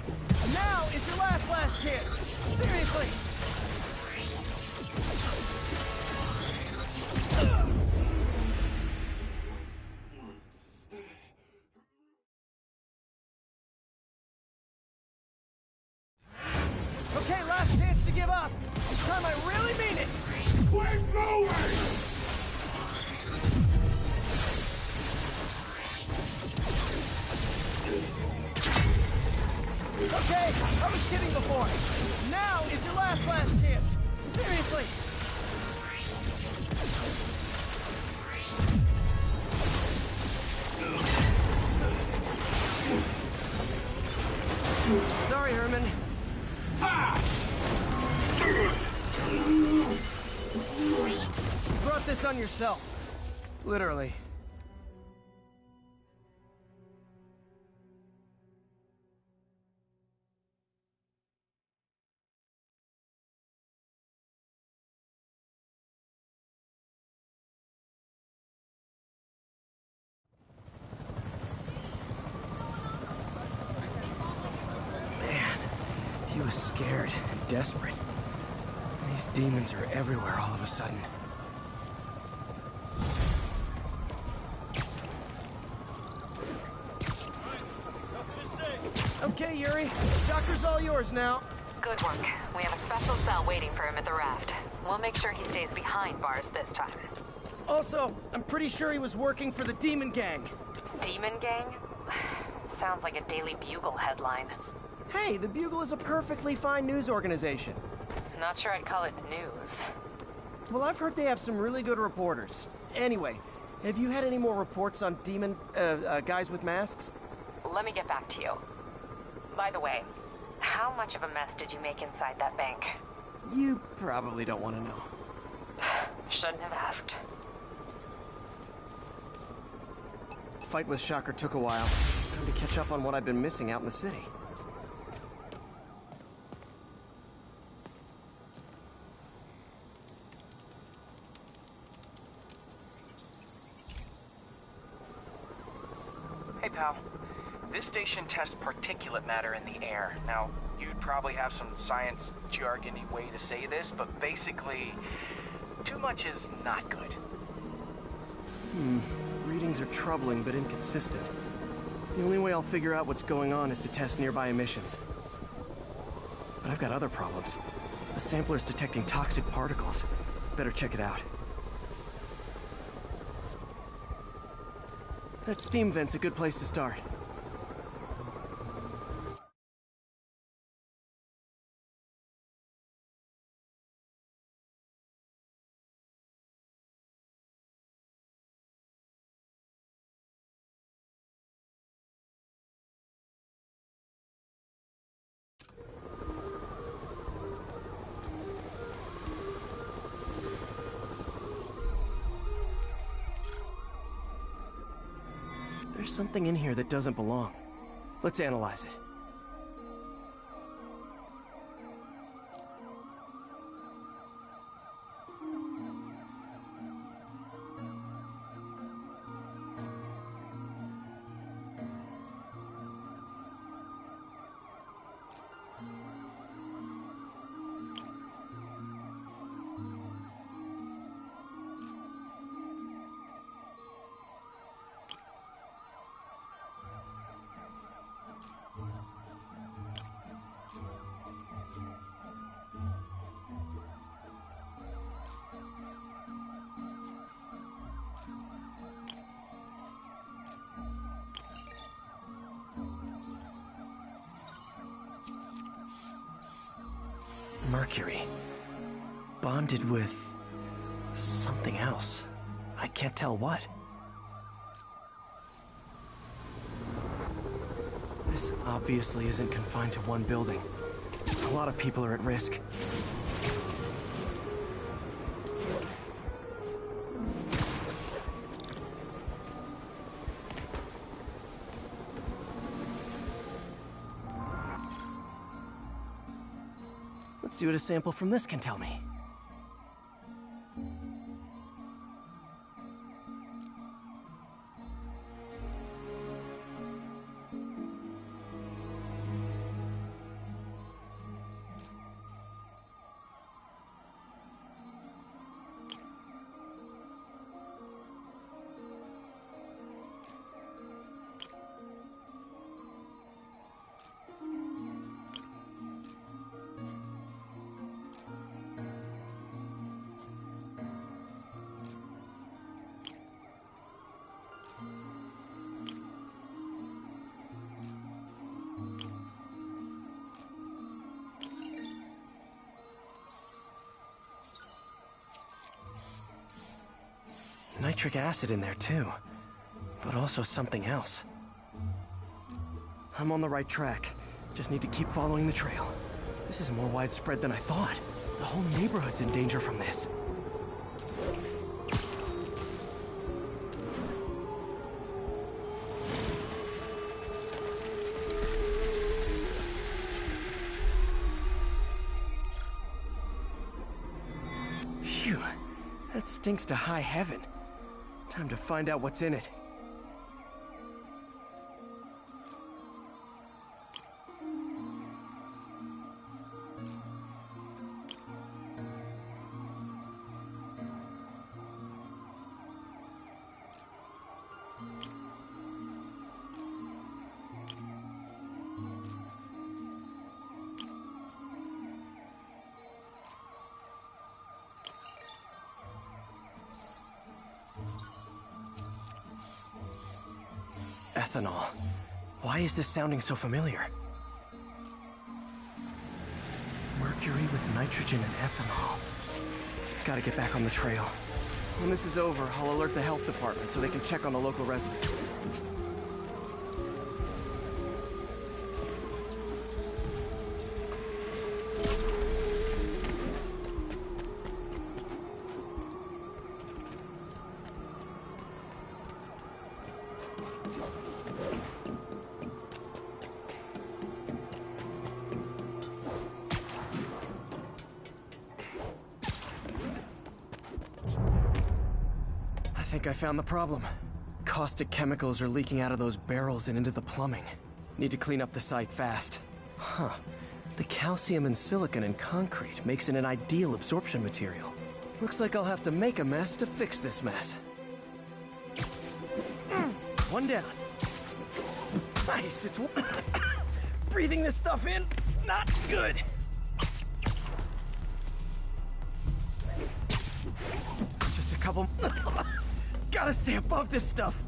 Now is your last chance. Seriously. Okay, last chance to give up. This time I really mean it. Quit moving! Okay, I was kidding before. Now is your last chance. Seriously. Sorry, Herman. You brought this on yourself. Literally. He was scared and desperate. These demons are everywhere all of a sudden. Okay, Yuri. Shocker's all yours now. Good work. We have a special cell waiting for him at the raft. We'll make sure he stays behind bars this time. Also, I'm pretty sure he was working for the Demon Gang. Demon Gang? Sounds like a Daily Bugle headline. Hey, the Bugle is a perfectly fine news organization. Not sure I'd call it news. Well, I've heard they have some really good reporters. Anyway, have you had any more reports on guys with masks? Let me get back to you. By the way, how much of a mess did you make inside that bank? You probably don't want to know. Shouldn't have asked. Fight with Shocker took a while. Time to catch up on what I've been missing out in the city. Hey, pal. This station tests particulate matter in the air. Now, you'd probably have some science jargony way to say this, but basically, too much is not good. Readings are troubling but inconsistent. The only way I'll figure out what's going on is to test nearby emissions. But I've got other problems. The sampler's detecting toxic particles. Better check it out. That steam vent's a good place to start. There's something in here that doesn't belong. Let's analyze it. Mercury. Bonded with something else. I can't tell what. This obviously isn't confined to one building. A lot of people are at risk. Let's see what a sample from this can tell me. Nitric acid in there too, but also something else. I'm on the right track. Just need to keep following the trail. This is more widespread than I thought. The whole neighborhood's in danger from this. Phew, that stinks to high heaven. Time to find out what's in it. Ethanol. Why is this sounding so familiar? Mercury with nitrogen and ethanol. Gotta get back on the trail. When this is over, I'll alert the health department so they can check on the local residents. I think I found the problem. Caustic chemicals are leaking out of those barrels and into the plumbing. Need to clean up the site fast. Huh. The calcium and silicon in concrete makes it an ideal absorption material. Looks like I'll have to make a mess to fix this mess. One down. Nice, it's... breathing this stuff in, not good. Just a couple... Gotta stay above this stuff.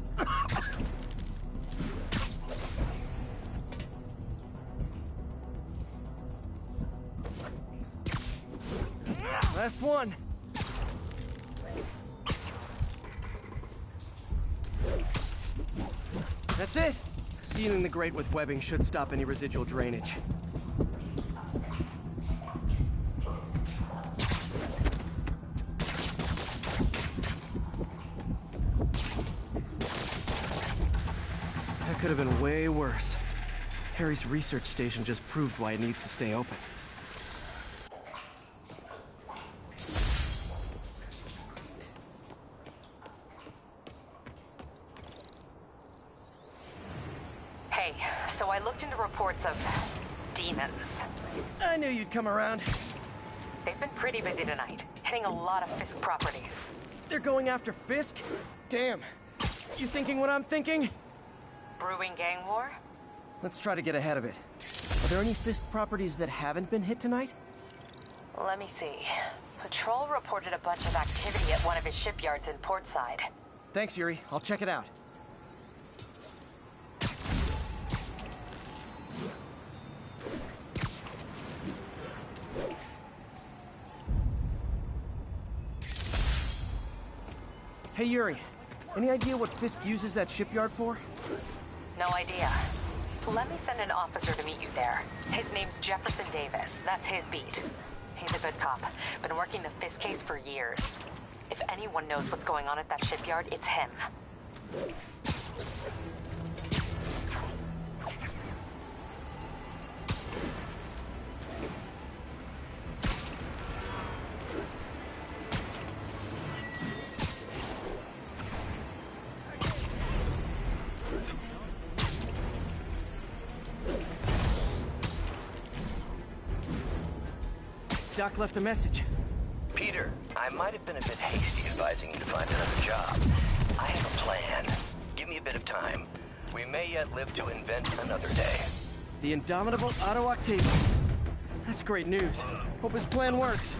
Last one. That's it. Sealing the grate with webbing should stop any residual drainage. Could have been way worse. Harry's research station just proved why it needs to stay open. Hey, so I looked into reports of demons. I knew you'd come around. They've been pretty busy tonight, hitting a lot of Fisk properties. They're going after Fisk? Damn. You thinking what I'm thinking? Brewing gang war? Let's try to get ahead of it. Are there any Fisk properties that haven't been hit tonight? Let me see. Patrol reported a bunch of activity at one of his shipyards in Portside. Thanks, Yuri. I'll check it out. Hey, Yuri. Any idea what Fisk uses that shipyard for? No idea. Let me send an officer to meet you there. His name's Jefferson Davis. That's his beat. He's a good cop. Been working the Fisk case for years. If anyone knows what's going on at that shipyard, it's him. Doc left a message. Peter, I might have been a bit hasty advising you to find another job. I have a plan. Give me a bit of time. We may yet live to invent another day. The indomitable Otto Octavius. That's great news. Hope his plan works.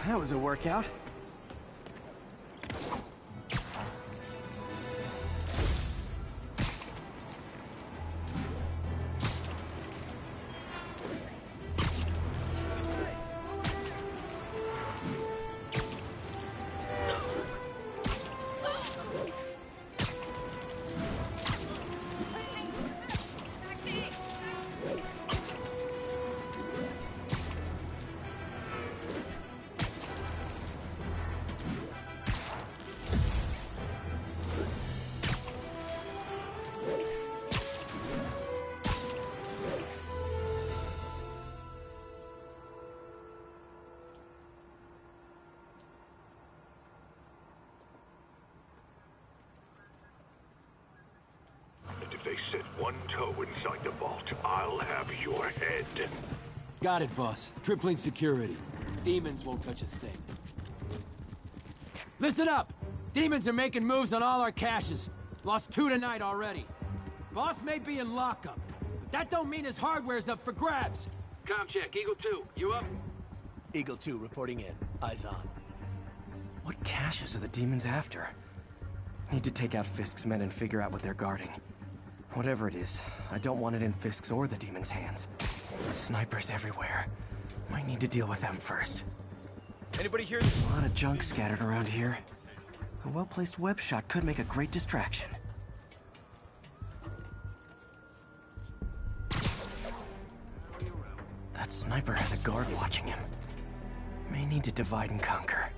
That was a workout. they set one toe inside the vault, I'll have your head. Got it, boss. Tripling security. Demons won't touch a thing. Listen up! Demons are making moves on all our caches. Lost 2 tonight already. Boss may be in lockup, but that don't mean his hardware's up for grabs. Com check, Eagle 2, you up? Eagle 2 reporting in. Eyes on. What caches are the demons after? Need to take out Fisk's men and figure out what they're guarding. Whatever it is, I don't want it in Fisk's or the demons' hands. Snipers everywhere. Might need to deal with them first. Anybody here? A lot of junk scattered around here. A well-placed web shot could make a great distraction. That sniper has a guard watching him. May need to divide and conquer.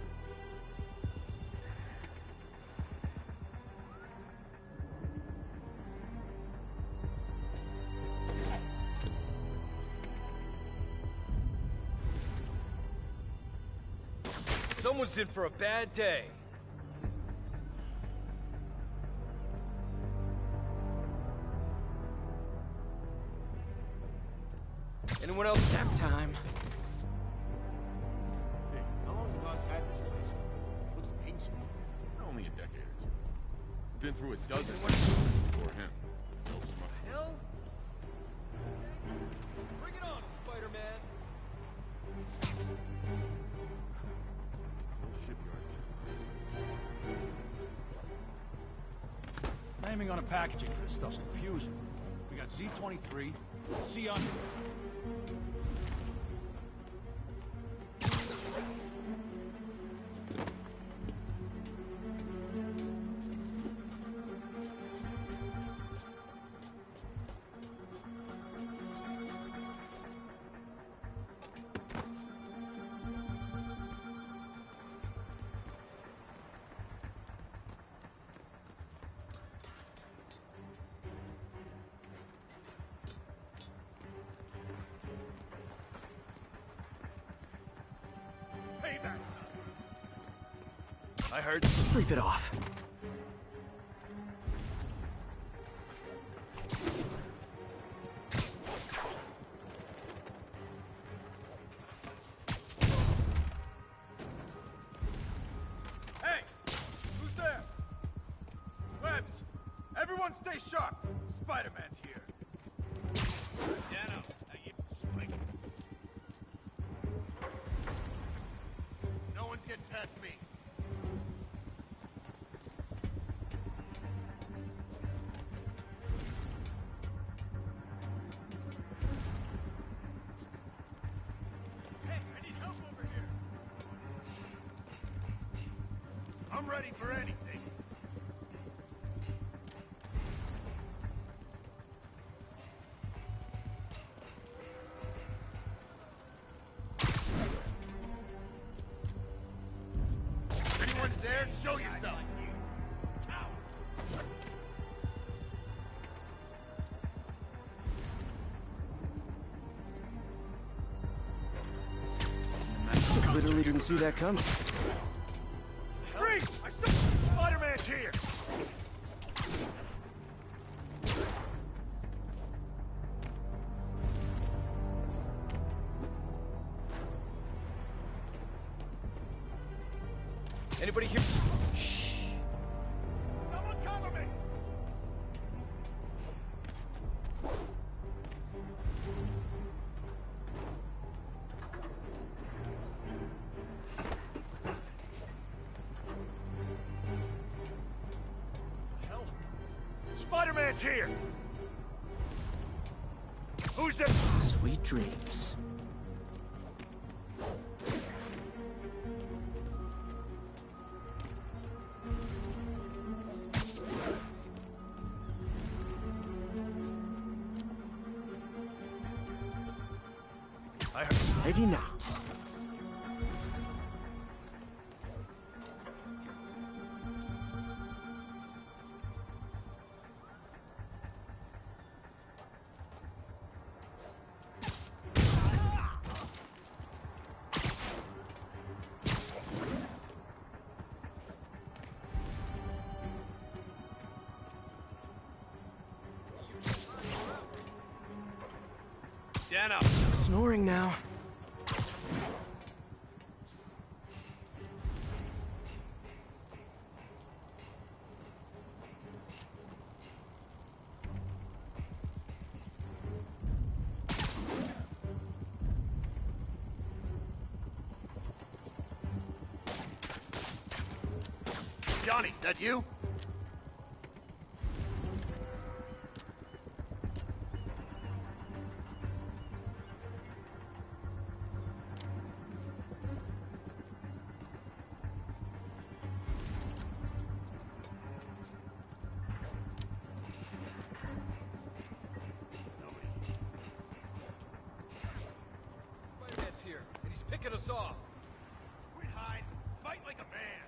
Someone's in for a bad day. Anyone else? Nap time. Hey, how long has Boss had this place for? Looks ancient. Only a decade or two. Been through a dozen before him. No smart. Hell? Bring it on, Spider-Man. Naming on a packaging for this stuff's confusing. We got Z-23, C-100. I heard. Sleep it off. Hey! Who's there? Webs! Everyone stay sharp! Spider-Man's here. Dano, Spike. No one's getting past me. Hey, I need help over here. I'm ready for anything. Anyone's there? Show yourself. Literally didn't see that coming. Freeze! I still... Spider-Man's here! Anybody here? Shh! Someone cover me! Hell? Spider-Man's here! Who's there? Sweet dreams. I heard. Maybe not. Man up. Snoring now. Johnny, that you? Spider-Man's here, and he's picking us off. Quit hide. Fight like a man.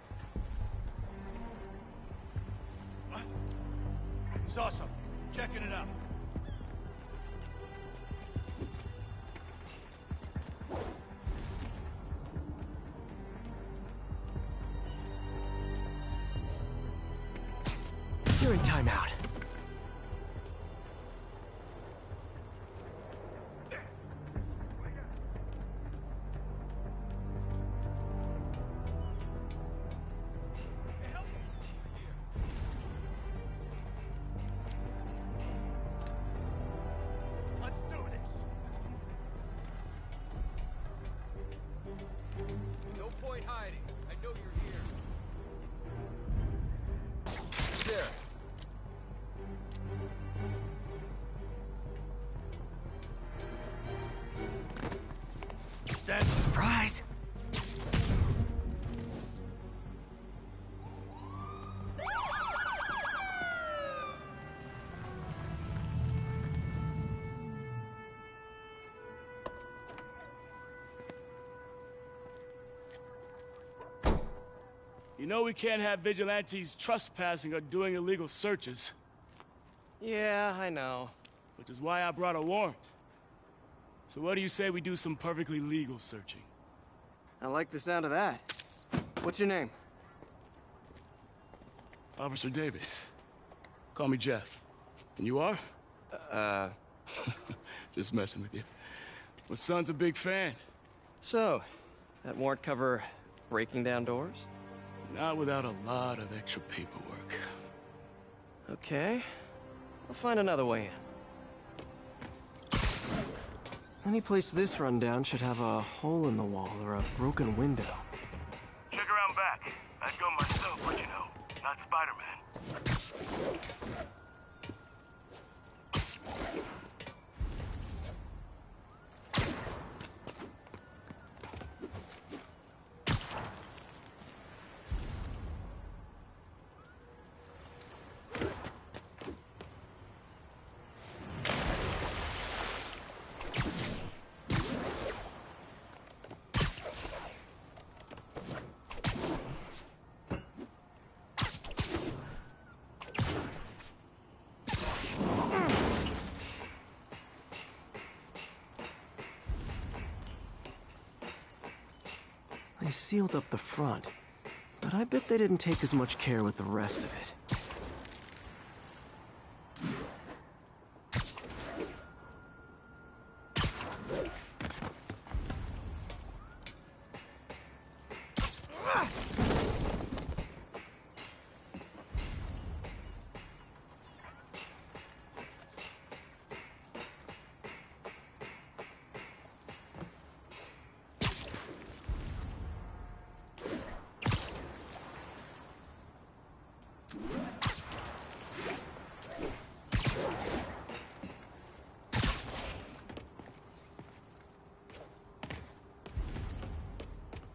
What? Saw something. Checking it out. You're in timeout. Let's do this. No point hiding. I know you're here. There. That's a surprise. You know we can't have vigilantes trespassing or doing illegal searches. Yeah, I know. Which is why I brought a warrant. So what do you say we do some perfectly legal searching? I like the sound of that. What's your name? Officer Davis. Call me Jeff. And you are? Just messing with you. My son's a big fan. So, that warrant cover breaking down doors? Not without a lot of extra paperwork. Okay. I'll find another way in. Any place this rundown should have a hole in the wall or a broken window. Check around back. I'd go myself, but you know, not Spider-Man. They sealed up the front, but I bet they didn't take as much care with the rest of it.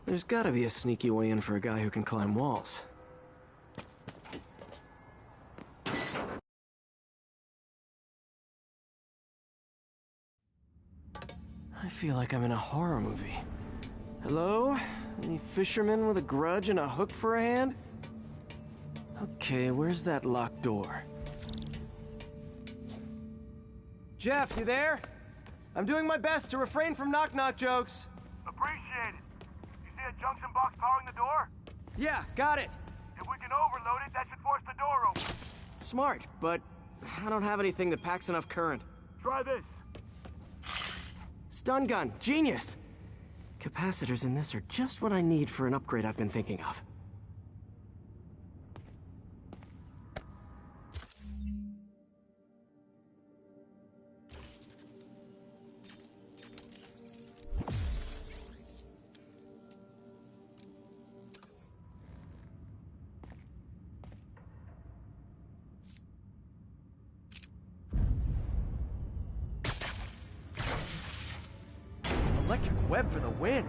There's gotta be a sneaky way in for a guy who can climb walls. I feel like I'm in a horror movie. Hello? Any fisherman with a grudge and a hook for a hand? Okay, where's that locked door? Jeff, you there? I'm doing my best to refrain from knock-knock jokes. Appreciate it. You see a junction box powering the door? Yeah, got it. If we can overload it, that should force the door open. Smart, but I don't have anything that packs enough current. Try this. Stun gun, genius! Capacitors in this are just what I need for an upgrade I've been thinking of. Electric web for the win!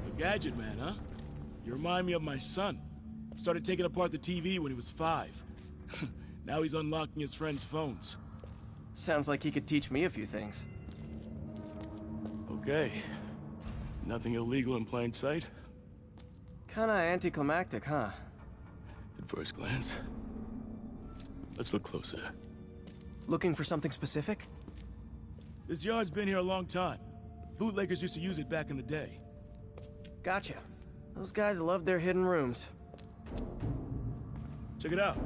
A gadget man, huh? You remind me of my son. Started taking apart the TV when he was 5. Now he's unlocking his friends' phones. Sounds like he could teach me a few things. Okay. Nothing illegal in plain sight? Kinda anticlimactic, huh? At first glance. Let's look closer. Looking for something specific? This yard's been here a long time. Bootleggers used to use it back in the day. Gotcha. Those guys love their hidden rooms. Check it out.